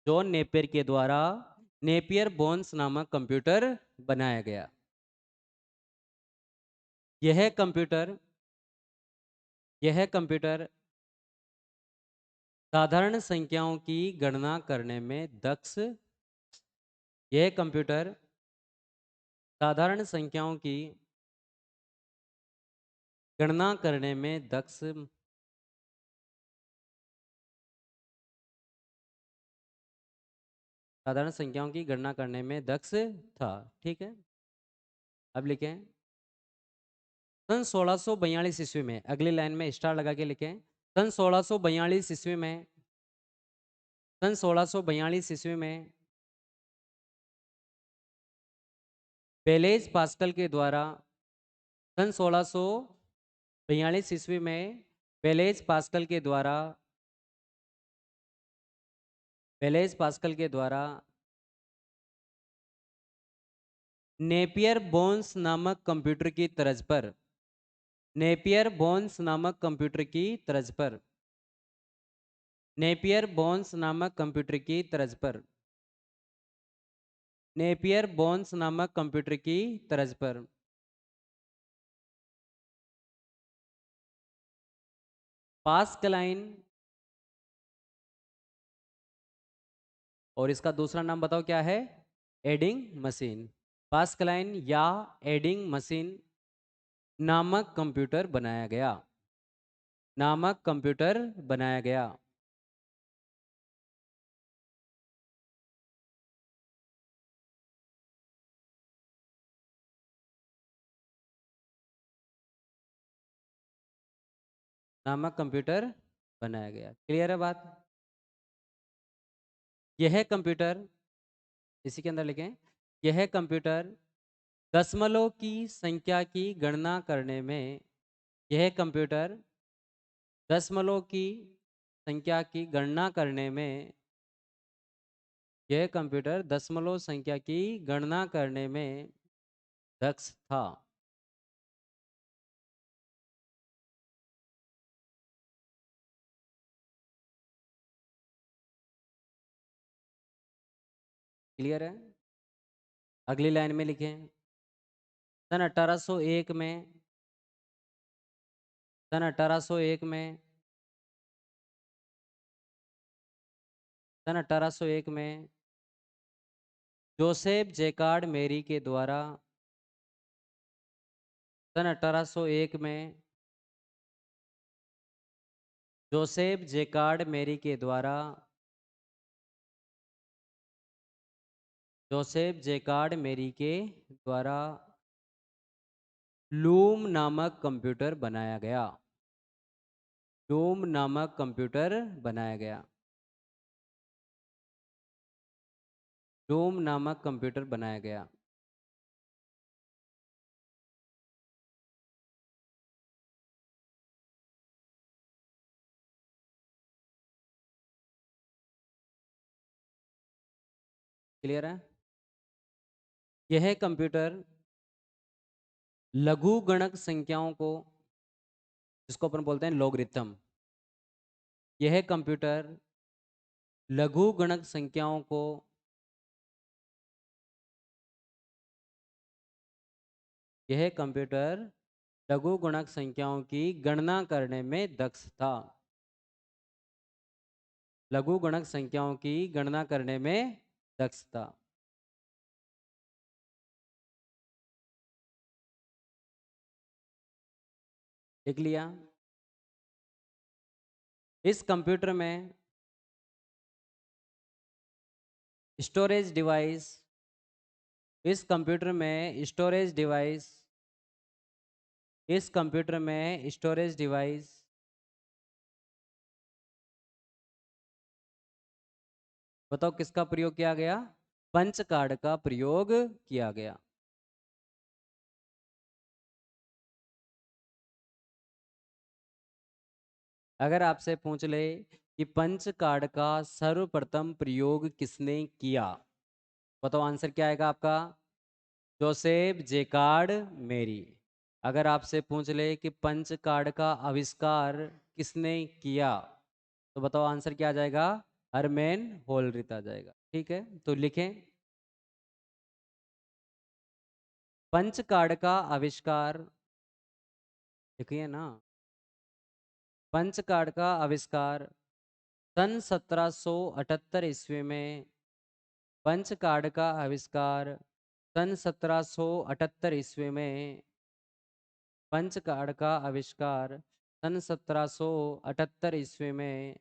जॉन नेपियर के द्वारा नेपियर बोन्स नामक कंप्यूटर बनाया गया। यह कंप्यूटर यह कंप्यूटर साधारण संख्याओं की गणना करने में दक्ष, यह कंप्यूटर साधारण संख्याओं की गणना करने में दक्ष, साधारण संख्याओं की गणना करने में दक्ष था। ठीक है, अब लिखें सन 1642 ईस्वी में, अगली लाइन में स्टार लगा के लिखें, सन 1642 ईस्वी में, सन 1642 ईस्वी में बेलेज पास्कल के द्वारा, सन 1642 ईस्वी में बेलेज पास्कल के द्वारा, बेलेज पास्कल के द्वारा नेपियर बोन्स नामक कंप्यूटर की तर्ज पर, नेपियर बोन्स नामक कंप्यूटर की तर्ज पर, नेपियर बोन्स नामक कंप्यूटर की तर्ज पर, नेपियर बोन्स नामक कंप्यूटर की तर्ज पर पास्कलाइन, और इसका दूसरा नाम बताओ क्या है? Adding machine. पास्कलाइन या एडिंग मशीन नामक कंप्यूटर बनाया गया, नामक कंप्यूटर बनाया गया। नामक कंप्यूटर बनाया गया। क्लियर है बात? यह कंप्यूटर, इसी के अंदर लिखें, यह कंप्यूटर दशमलव की संख्या की गणना करने में, यह कंप्यूटर दशमलव की संख्या की गणना करने में, यह कंप्यूटर दशमलव संख्या की गणना करने में दक्ष था। क्लियर है? अगली लाइन में लिखें, सन 1801 में, सन 1801 में, सन 1801 में जोसेफ जैकार्ड मेरी के द्वारा, सन 1801 में जोसेफ जैकार्ड मेरी के द्वारा, जोसेफ जैकार्ड मेरी के द्वारा लूम नामक कंप्यूटर बनाया गया, लूम नामक कंप्यूटर बनाया गया, लूम नामक कंप्यूटर बनाया गया। क्लियर है? यह कंप्यूटर लघु गणक संख्याओं को, जिसको अपन बोलते हैं लॉगरिथम, यह कंप्यूटर लघु गणक संख्याओं को, यह कंप्यूटर लघु गुणक संख्याओं की गणना करने में दक्ष था, लघु गुणक संख्याओं की गणना करने में दक्ष था। लिख लिया? इस कंप्यूटर में स्टोरेज डिवाइस, इस कंप्यूटर में स्टोरेज डिवाइस, इस कंप्यूटर में स्टोरेज डिवाइस बताओ किसका प्रयोग किया गया? पंच कार्ड का प्रयोग किया गया। अगर आपसे पूछ ले कि पंच कार्ड का सर्वप्रथम प्रयोग किसने किया, बताओ आंसर क्या आएगा आपका? जोसेफ जैकार्ड मेरी। अगर आपसे पूछ ले कि पंच कार्ड का आविष्कार किसने किया, तो बताओ आंसर क्या आ जाएगा? हरमैन होलरिथ आ जाएगा। ठीक है, तो लिखें, पंच कार्ड का आविष्कार, लिखिए ना, पंच कार्ड का आविष्कार सन 1778 ईस्वी में, पंच कार्ड का आविष्कार सन 1778 ईस्वी में, पंच कार्ड का आविष्कार सन 1778 ईस्वी में,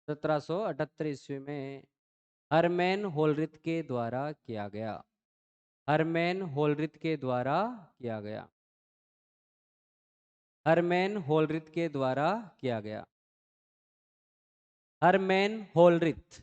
1778 ईस्वी में हरमैन होलरिथ के द्वारा किया गया, हरमैन होलरिथ के द्वारा किया गया। हरमैन होलरिथ के द्वारा किया गया। हरमैन होलरिथ।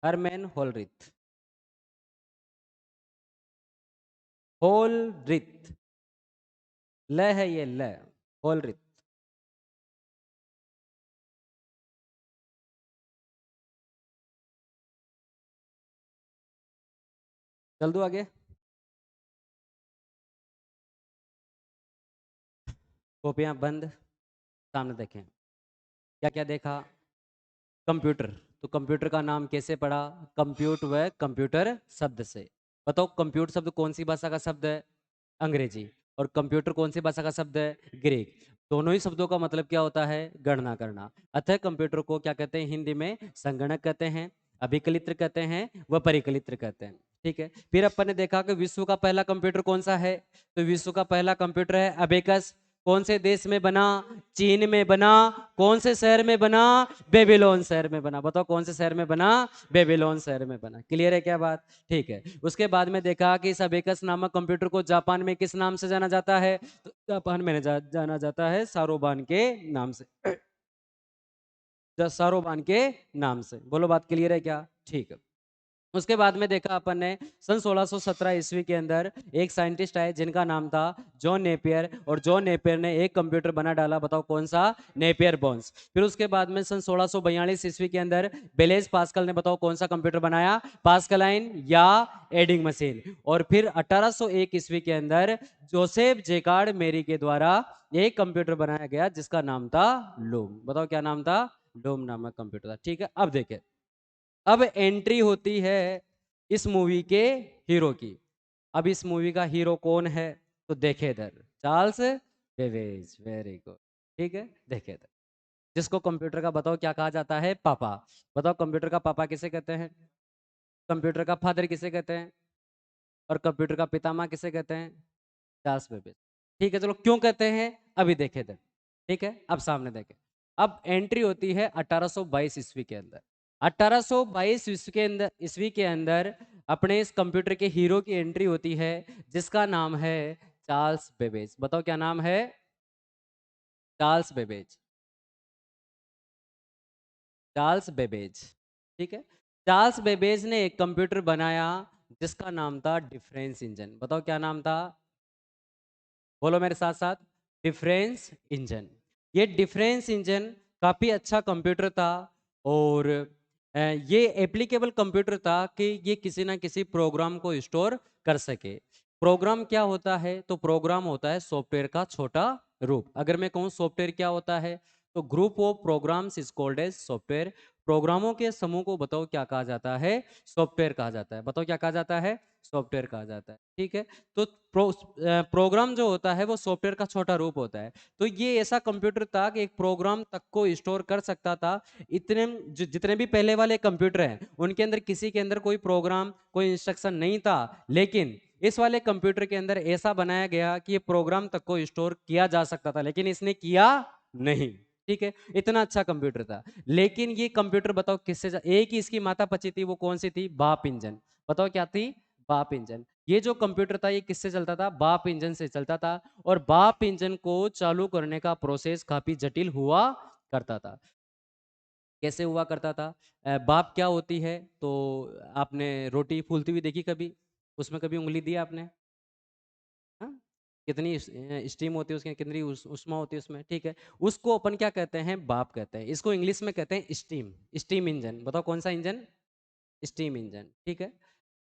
हरमैन होलरिथ। होलरिथ। ल है ये, ल। होलरिथ। चल दो आगे। कॉपियां बंद। सामने देखें। क्या क्या देखा? कंप्यूटर। तो कंप्यूटर का नाम कैसे पड़ा? कंप्यूट व कंप्यूटर शब्द से। बताओ, कंप्यूटर शब्द कौन सी भाषा का शब्द है? अंग्रेजी। और कंप्यूटर कौन सी भाषा का शब्द है? ग्रीक। दोनों ही शब्दों का मतलब क्या होता है? गणना करना। अतः कंप्यूटर को क्या कहते हैं हिंदी में? संगणक कहते हैं, अभिकलित्र कहते हैं, व परिकलित्र कहते हैं। ठीक है। फिर अपन ने देखा कि विश्व का पहला कंप्यूटर कौन सा है? तो विश्व का पहला कंप्यूटर है अबेकस। कौन से देश में बना? चीन में बना। कौन से शहर में बना? बेबीलोन शहर में बना। बताओ कौन से शहर में बना? बेबीलोन शहर में बना। क्लियर है क्या बात? ठीक है। उसके बाद में देखा कि इस अबेकस नामक कंप्यूटर को जापान में किस नाम से जाना जाता है? तो जापान में जाना जाता है सारोबान के नाम से। सारोबान के नाम से। बोलो, बात क्लियर है क्या? ठीक है। उसके बाद में देखा अपन ने सन 1617 ईस्वी के अंदर एक साइंटिस्ट आए जिनका नाम था जॉन नेपियर, और जॉन नेपियर ने एक कंप्यूटर बना डाला। बताओ कौन सा? Napier bones. फिर उसके बाद में सन 1642 ईस्वी के अंदर बेलेज पास्कल ने, बताओ कौन सा कंप्यूटर बनाया? पास्कलाइन या एडिंग मशीन। और फिर 1801 ईस्वी के अंदर जोसेफ जेकार्ड मेरी के द्वारा एक कंप्यूटर बनाया गया जिसका नाम था लूम। बताओ क्या नाम था? लूम नामक कंप्यूटर था। ठीक है। अब देखे, अब एंट्री होती है इस मूवी के हीरो की। अब इस मूवी का हीरो कौन है? तो देखे इधर, चार्ल्स बेबेज। Very good. ठीक है, देखे इधर। जिसको कंप्यूटर का बताओ क्या कहा जाता है? पापा। बताओ कंप्यूटर का पापा किसे कहते हैं? कंप्यूटर का फादर किसे कहते हैं? और कंप्यूटर का पितामह किसे कहते हैं? Charles Babbage. ठीक है, चलो क्यों कहते हैं अभी देखे इधर। ठीक है, अब सामने देखें। अब एंट्री होती है 1822 ईस्वी के अंदर। 1822 ईस्वी के अंदर अपने इस कंप्यूटर के हीरो की एंट्री होती है जिसका नाम है चार्ल्स बेबेज। बताओ क्या नाम है? Charles Babbage. Charles Babbage. ठीक है। चार्ल्स बेबेज ने एक कंप्यूटर बनाया जिसका नाम था डिफरेंस इंजन। बताओ क्या नाम था? बोलो मेरे साथ साथ। Difference engine. ये डिफरेंस इंजन काफी अच्छा कंप्यूटर था। और ये एप्लीकेबल कंप्यूटर था कि ये किसी ना किसी प्रोग्राम को स्टोर कर सके। प्रोग्राम क्या होता है? तो प्रोग्राम होता है सॉफ्टवेयर का छोटा रूप। अगर मैं कहूँ सॉफ्टवेयर क्या होता है, तो group of programs is called as software. प्रोग्रामों के समूह को बताओ क्या कहा जाता है? सॉफ्टवेयर कहा जाता है। बताओ क्या कहा जाता है? सॉफ्टवेयर कहा जाता है। ठीक है। तो प्रोग्राम जो होता है वो सॉफ्टवेयर का छोटा रूप होता है। तो ये ऐसा कंप्यूटर था कि एक प्रोग्राम तक को स्टोर कर सकता था। इतने जितने भी पहले वाले कंप्यूटर हैं उनके अंदर किसी के अंदर कोई प्रोग्राम, कोई इंस्ट्रक्शन नहीं था। लेकिन इस वाले कंप्यूटर के अंदर ऐसा बनाया गया कि ये प्रोग्राम तक को स्टोर किया जा सकता था, लेकिन इसने किया नहीं। ठीक है, इतना अच्छा कंप्यूटर था। लेकिन ये कंप्यूटर बताओ किससे एक ही इसकी माता पची थी, वो कौन सी थी? बाप इंजन। बताओ क्या थी? बाप इंजन। ये जो कंप्यूटर था ये किससे चलता था? बाप इंजन से चलता था। और बाप इंजन को चालू करने का प्रोसेस काफी जटिल हुआ करता था। कैसे हुआ करता था? बाप क्या होती है? तो आपने रोटी फूलती हुई देखी कभी? उसमें कभी उंगली दी आपने? हाँ? कितनी स्टीम होती है उसके, कितनी उष्मा होती है उसमें। ठीक है। उसको अपन क्या कहते हैं? बाप कहते हैं। इसको इंग्लिश में कहते हैं स्टीम। Steam engine. बताओ कौन सा इंजन? Steam engine. ठीक है।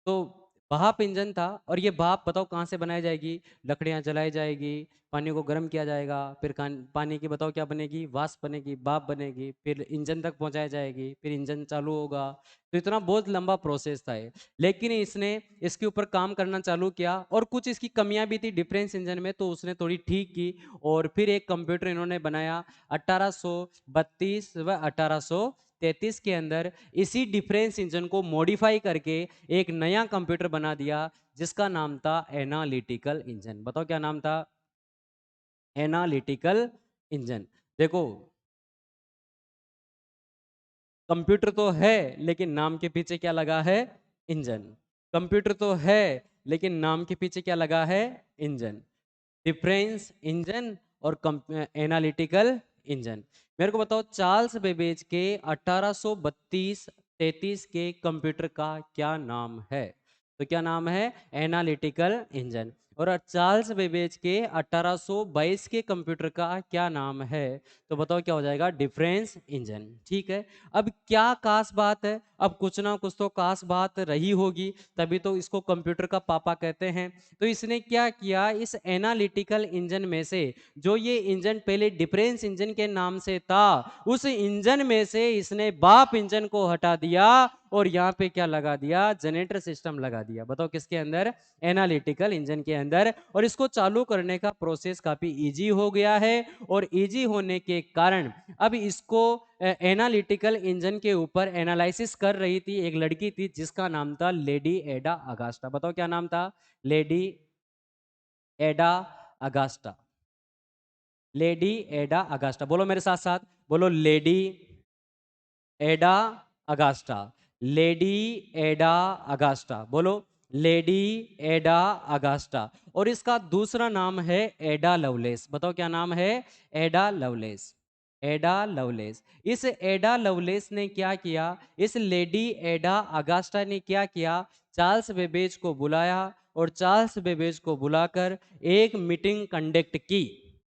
तो भाप इंजन था। और ये भाप बताओ कहाँ से बनाई जाएगी? लकड़ियाँ जलाई जाएगी, पानी को गर्म किया जाएगा, फिर पानी की बताओ क्या बनेगी? वाष्प बनेगी, भाप बनेगी, फिर इंजन तक पहुंचाई जाएगी, फिर इंजन चालू होगा। तो इतना बहुत लंबा प्रोसेस था ये। लेकिन इसने इसके ऊपर काम करना चालू किया और कुछ इसकी कमियां भी थी डिफरेंस इंजन में, तो उसने थोड़ी ठीक की। और फिर एक कंप्यूटर इन्होंने बनाया 1832 व 18 1933 के अंदर इसी डिफरेंस इंजन को मॉडिफाई करके एक नया कंप्यूटर बना दिया जिसका नाम था एनालिटिकल इंजन। बताओ क्या नाम था? Analytical engine. देखो, कंप्यूटर तो है लेकिन नाम के पीछे क्या लगा है? इंजन। कंप्यूटर तो है लेकिन नाम के पीछे क्या लगा है? इंजन। डिफरेंस इंजन और एनालिटिकल इंजन। मेरे को बताओ, चार्ल्स बेबेज के 1832-33 के कंप्यूटर का क्या नाम है? तो क्या नाम है? Analytical engine. और चार्ल्स बेबेज के 1822 के कंप्यूटर का क्या नाम है? तो बताओ क्या हो जाएगा? Difference engine. ठीक है, अब क्या खास बात है? अब कुछ ना कुछ तो खास बात रही होगी, तभी तो इसको कंप्यूटर का पापा कहते हैं। तो इसने क्या किया, इस एनालिटिकल इंजन में से जो ये इंजन पहले डिफरेंस इंजन के नाम से था, उस इंजन में से इसने बाप इंजन को हटा दिया और यहाँ पे क्या लगा दिया? जनरेटर सिस्टम लगा दिया। बताओ किसके अंदर? एनालिटिकल इंजन के अंदर। और इसको चालू करने का प्रोसेस काफी इजी हो गया है और इजी होने के कारण अब इसको एनालिटिकल इंजन के ऊपर एनालिसिस कर रही थी एक लड़की थी जिसका नाम था लेडी एडा अगास्टा। बताओ क्या नाम था? लेडी एडा अगास्टा। लेडी एडा अगास्टा, बोलो मेरे साथ साथ, बोलो लेडी एडा अगास्टा। लेडी एडा अगास्टा, बोलो लेडी एडा अगास्टा। और इसका दूसरा नाम है एडा लवलेस। बताओ क्या नाम है? एडा लवलेस। एडा लवलेस। इस एडा लवलेस ने क्या किया? इस लेडी एडा अगास्टा ने क्या किया? चार्ल्स बेबेज को बुलाया और चार्ल्स बेबेज को बुलाकर एक मीटिंग कंडक्ट की।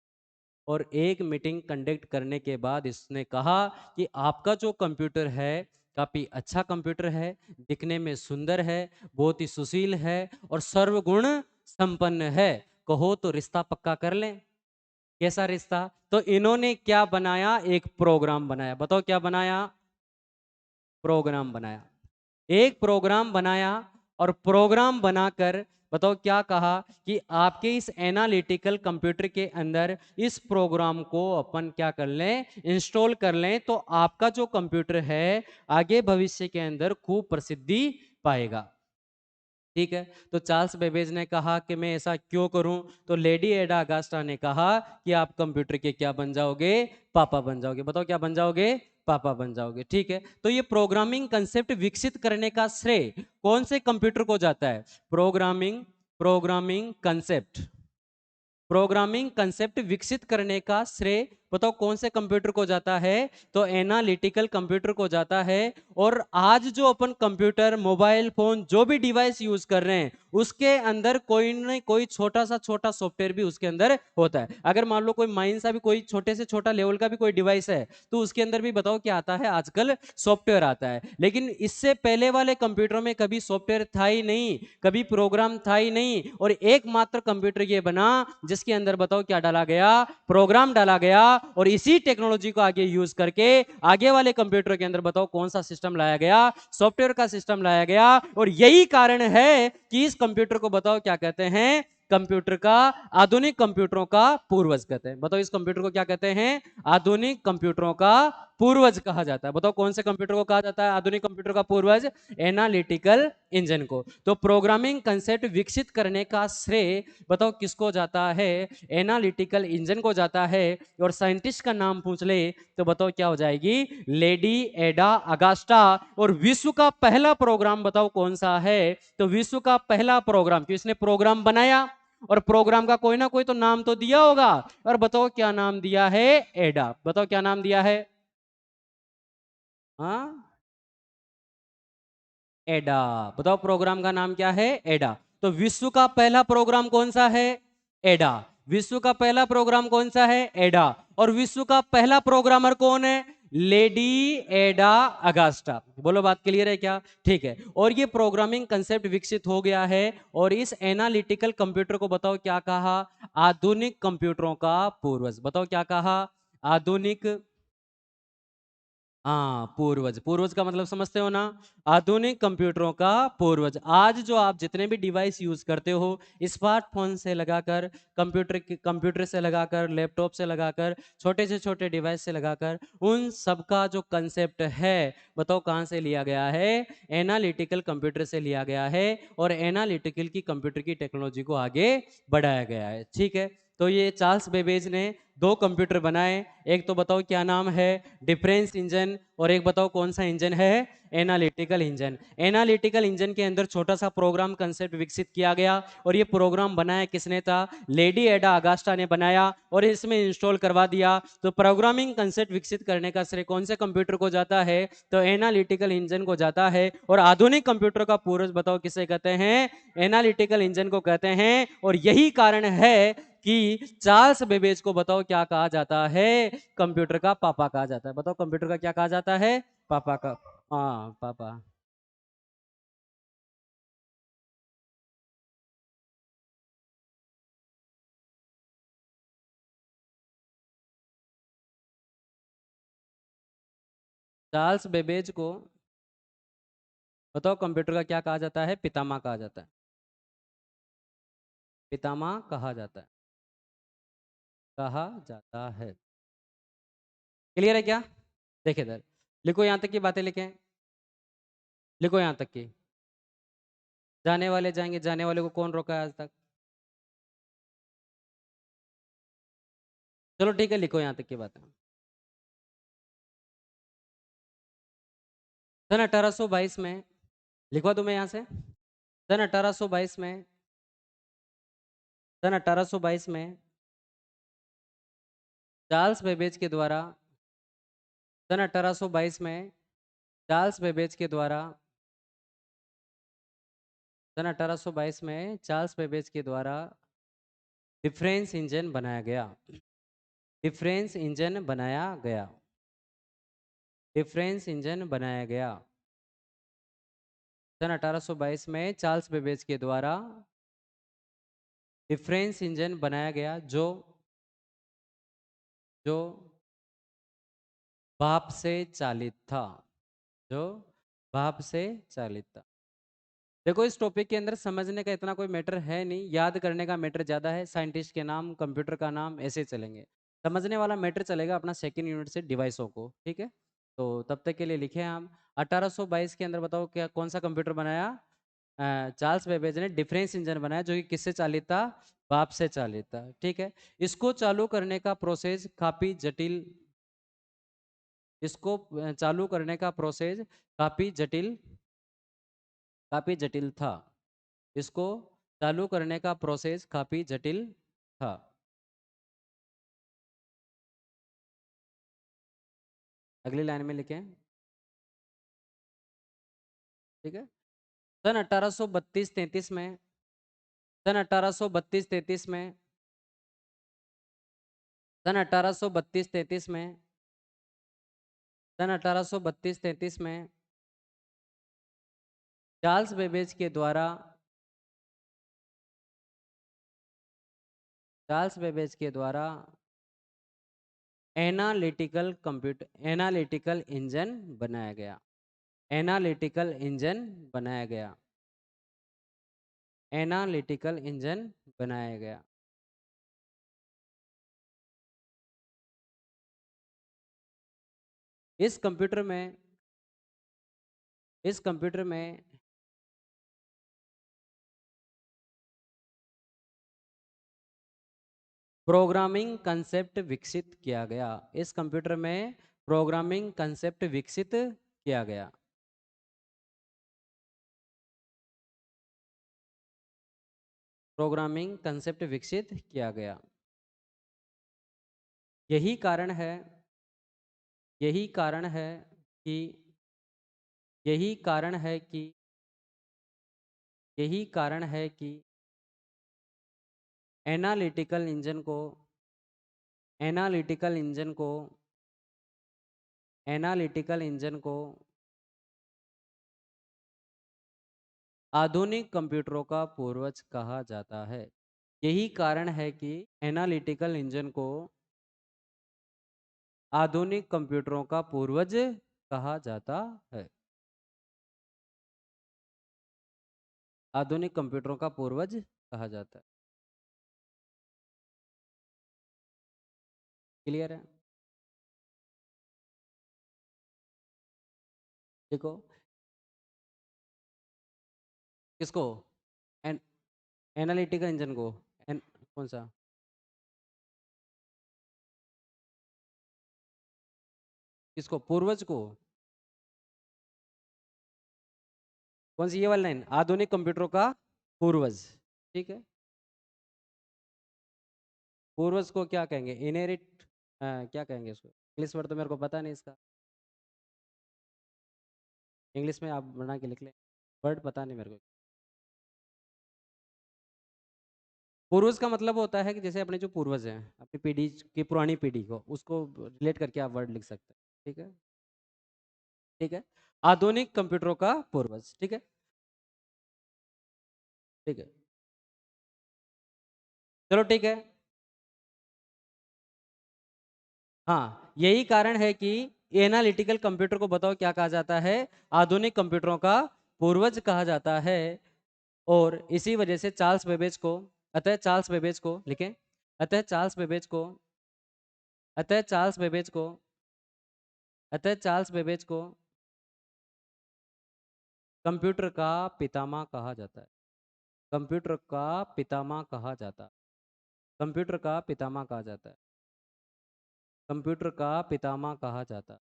और एक मीटिंग कंडक्ट करने के बाद इसने कहा कि आपका जो कंप्यूटर है काफ़ी अच्छा कंप्यूटर है, दिखने में सुंदर है, बहुत ही सुशील है और सर्वगुण संपन्न है। कहो तो रिश्ता पक्का कर लें। कैसा रिश्ता? तो इन्होंने क्या बनाया? एक प्रोग्राम बनाया। बताओ क्या बनाया? प्रोग्राम बनाया। एक प्रोग्राम बनाया और प्रोग्राम बनाकर बताओ क्या कहा कि आपके इस एनालिटिकल कंप्यूटर के अंदर इस प्रोग्राम को अपन क्या कर लें? इंस्टॉल कर लें, तो आपका जो कंप्यूटर है आगे भविष्य के अंदर खूब प्रसिद्धि पाएगा। ठीक है, तो चार्ल्स बेबेज ने कहा कि मैं ऐसा क्यों करूं? तो लेडी एडा अगास्टा ने कहा कि आप कंप्यूटर के क्या बन जाओगे? पापा बन जाओगे। बताओ क्या बन जाओगे? पापा बन जाओगे। ठीक है, तो ये प्रोग्रामिंग कंसेप्ट विकसित करने का श्रेय कौन से कंप्यूटर को जाता है? Programming programming concept programming concept विकसित करने का श्रेय बताओ कौन से कंप्यूटर को जाता है? तो एनालिटिकल कंप्यूटर को जाता है। और आज जो अपन कंप्यूटर, मोबाइल फोन, जो भी डिवाइस यूज कर रहे हैं उसके अंदर कोई न कोई छोटा सॉफ्टवेयर भी उसके अंदर होता है। अगर मान लो कोई माइन सा भी कोई छोटे से छोटा लेवल का भी कोई डिवाइस है तो उसके अंदर भी बताओ क्या आता है? आजकल सॉफ्टवेयर आता है। लेकिन इससे पहले वाले कंप्यूटरों में कभी सॉफ्टवेयर था ही नहीं, कभी प्रोग्राम था ही नहीं। और एकमात्र कंप्यूटर ये बना जिसके अंदर बताओ क्या डाला गया? प्रोग्राम डाला गया। और इसी टेक्नोलॉजी को आगे यूज करके आगे वाले कंप्यूटर के अंदर बताओ कौन सा सिस्टम लाया गया? सॉफ्टवेयर का सिस्टम लाया गया। और यही कारण है कि इस कंप्यूटर को बताओ क्या कहते हैं? कंप्यूटर का, आधुनिक कंप्यूटरों का पूर्वज कहते हैं। बताओ इस कंप्यूटर को क्या कहते हैं? आधुनिक कंप्यूटरों का पूर्वज कहा जाता है। बताओ कौन से कंप्यूटर को कहा जाता है आधुनिक कंप्यूटर का पूर्वज? एनालिटिकल इंजन को। तो प्रोग्रामिंग कंसेप्ट विकसित करने का श्रेय बताओ किसको जाता है? एनालिटिकल इंजन को जाता है। और साइंटिस्ट का नाम पूछ ले तो बताओ क्या हो जाएगी? लेडी एडा अगास्टा। और विश्व का पहला प्रोग्राम बताओ कौन सा है? तो विश्व का पहला प्रोग्राम, किसने प्रोग्राम बनाया और प्रोग्राम का कोई ना कोई तो नाम तो दिया होगा। और बताओ क्या नाम दिया है? एडा। बताओ क्या नाम दिया है? हाँ, एडा। बताओ प्रोग्राम का नाम क्या है? एडा। तो विश्व का पहला प्रोग्राम कौन सा है? एडा। विश्व का पहला प्रोग्राम कौन सा है? एडा। और विश्व का पहला प्रोग्रामर कौन है? लेडी एडा अगास्टा। बोलो बात क्लियर है क्या? ठीक है, और ये प्रोग्रामिंग कंसेप्ट विकसित हो गया है। और इस एनालिटिकल कंप्यूटर को बताओ क्या कहा? आधुनिक कंप्यूटरों का पूर्वज। बताओ क्या कहा? आधुनिक हाँ, पूर्वज। पूर्वज का मतलब समझते हो ना? आधुनिक कंप्यूटरों का पूर्वज। आज जो आप जितने भी डिवाइस यूज़ करते हो, स्मार्टफ़ोन से लगाकर, कंप्यूटर से लगाकर, लैपटॉप से लगाकर, छोटे से छोटे डिवाइस से लगाकर, उन सब का जो कंसेप्ट है, बताओ कहाँ से लिया गया है? एनालिटिकल कंप्यूटर से लिया गया है और एनालिटिकल की कंप्यूटर की टेक्नोलॉजी को आगे बढ़ाया गया है। ठीक है? तो ये चार्ल्स बेबेज ने 2 कंप्यूटर बनाए। एक तो बताओ क्या नाम है? डिफरेंस इंजन, और एक बताओ कौन सा इंजन है? Analytical engine. एनालिटिकल इंजन के अंदर छोटा सा प्रोग्राम कंसेप्ट विकसित किया गया और ये प्रोग्राम बनाया किसने था? लेडी एडा अगास्टा ने बनाया और इसमें इंस्टॉल करवा दिया। तो प्रोग्रामिंग कंसेप्ट विकसित करने का श्रेय कौन से कंप्यूटर को जाता है? तो एनालिटिकल इंजन को जाता है। और आधुनिक कंप्यूटर का पूर्वज बताओ किसे कहते हैं? एनालिटिकल इंजन को कहते हैं। और यही कारण है कि चार्ल्स बेबेज को बताओ क्या कहा जाता है? कंप्यूटर का पापा कहा जाता है। बताओ कंप्यूटर का क्या कहा जाता है? पापा का। हाँ, पापा। चार्ल्स बेबेज को बताओ कंप्यूटर का क्या कहा जाता है? पितामह कहा जाता है। पितामह कहा जाता है। कहा जाता है। क्लियर है क्या? देखिए इधर, लिखो यहां तक की बातें लिखें। लिखो यहां तक की। जाने वाले जाएंगे, जाने वाले को कौन रोका है आज तक? चलो ठीक है, लिखो यहां तक की बातें। सन 1822 में, लिखवा दूं मैं यहां से? सन 1822 में, सन 1822 में चार्ल्स बेबेज के द्वारा, सन 1822 में चार्ल्स बेबेज के द्वारा, सन 1822 में चार्ल्स बेबेज के द्वारा डिफरेंस इंजन बनाया गया। डिफरेंस इंजन बनाया गया। डिफरेंस इंजन बनाया गया। सन 1822 में चार्ल्स बेबेज के द्वारा डिफरेंस इंजन बनाया गया, जो भाप से चालित था। जो भाप से चालित था। देखो इस टॉपिक के अंदर समझने का इतना कोई मैटर है नहीं, याद करने का मैटर ज्यादा है। साइंटिस्ट के नाम, कंप्यूटर का नाम, ऐसे चलेंगे। समझने वाला मैटर चलेगा अपना सेकेंड यूनिट से डिवाइसों को। ठीक है? तो तब तक के लिए लिखे हम 1822 के अंदर बताओ क्या कौन सा कंप्यूटर बनाया? चार्ल्स बेबेज ने डिफरेंस इंजन बनाया, जो कि किससे चालित था? भाप से चालित था। ठीक है? इसको चालू करने का प्रोसेस काफी जटिल, इसको चालू करने का प्रोसेस काफी जटिल, काफी जटिल था। इसको चालू करने का प्रोसेस काफी जटिल था। अगली लाइन में लिखें। ठीक है? सन 1832-33 में, सन 1832-33 में, सन 1832-33 में, सन 1832-33 में चार्ल्स बेबेज के द्वारा, चार्ल्स बेबेज के द्वारा एनालिटिकल इंजन बनाया गया। एनालिटिकल इंजन बनाया गया। एनालिटिकल इंजन बनाया गया। इस कंप्यूटर में, इस कंप्यूटर में प्रोग्रामिंग कंसेप्ट विकसित किया गया। इस कंप्यूटर में प्रोग्रामिंग कंसेप्ट विकसित किया गया। प्रोग्रामिंग कंसेप्ट विकसित किया गया। यही कारण है, यही कारण है कि, यही कारण है कि, यही कारण है कि एनालिटिकल इंजन को, एनालिटिकल इंजन को, एनालिटिकल इंजन को आधुनिक कंप्यूटरों का पूर्वज कहा जाता है। यही कारण है कि एनालिटिकल इंजन को आधुनिक कंप्यूटरों का पूर्वज कहा जाता है। आधुनिक कंप्यूटरों का पूर्वज कहा जाता है। क्लियर है? देखो किसको, एन एनालिटिकल इंजन को, कौन सा? किसको, पूर्वज को? कौन सी ये वाली लाइन, आधुनिक कंप्यूटरों का पूर्वज। ठीक है, पूर्वज को क्या कहेंगे, इनहेरिट, क्या कहेंगे इसको, इंग्लिश वर्ड तो मेरे को पता नहीं इसका, इंग्लिश में आप बना के लिख लें, वर्ड पता नहीं मेरे को। पूर्वज का मतलब होता है कि जैसे अपने जो पूर्वज हैं, अपनी पीढ़ी की पुरानी पीढ़ी को, उसको रिलेट करके आप वर्ड लिख सकते हैं। ठीक है, ठीक है, आधुनिक कंप्यूटरों का पूर्वज। ठीक है, ठीक है, चलो ठीक है। हाँ, यही कारण है कि एनालिटिकल कंप्यूटर को बताओ क्या कहा जाता है, आधुनिक कंप्यूटरों का पूर्वज कहा जाता है। और इसी वजह से चार्ल्स बेबेज को, अतः चार्ल्स बेबेज को लिखें, अतः चार्ल्स बेबेज को, अतः चार्ल्स बेबेज को, अतः चार्ल्स बेबेज को कंप्यूटर का पितामह कहा जाता है। कंप्यूटर का पितामह कहा जाता है। कंप्यूटर का पितामह कहा जाता है। कंप्यूटर का पितामह कहा जाता है।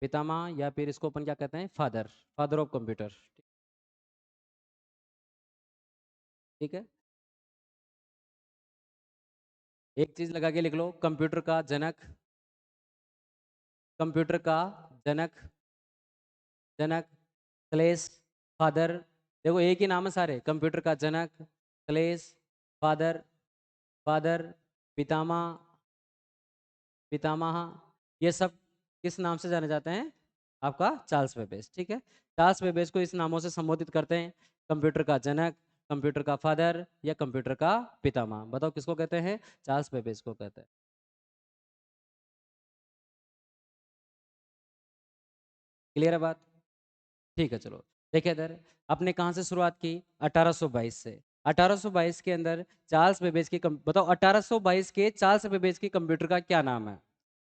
पितामह, या फिर इसको अपन क्या कहते हैं, फादर, फादर ऑफ कंप्यूटर। ठीक है, एक चीज लगा के लिख लो, कंप्यूटर का जनक, कंप्यूटर का जनक, जनक, क्लेश, फादर। देखो एक ही नाम है सारे, कंप्यूटर का जनक, क्लेश, फादर, फादर, पितामह, पितामह, ये सब किस नाम से जाने जाते हैं, आपका चार्ल्स बेबेज। ठीक है, चार्ल्स बेबेज को इस नामों से संबोधित करते हैं, कंप्यूटर का जनक, कंप्यूटर का फादर, या कंप्यूटर का पितामह। बताओ किसको कहते हैं, चार्ल्स बेबेज को कहते हैं। क्लियर है बात? ठीक है, चलो देखिए इधर, आपने कहाँ से शुरुआत की, 1822 से। 1822 के अंदर चार्ल्स बेबेज की बताओ 1822 के चार्ल्स बेबेज की कंप्यूटर का क्या नाम है,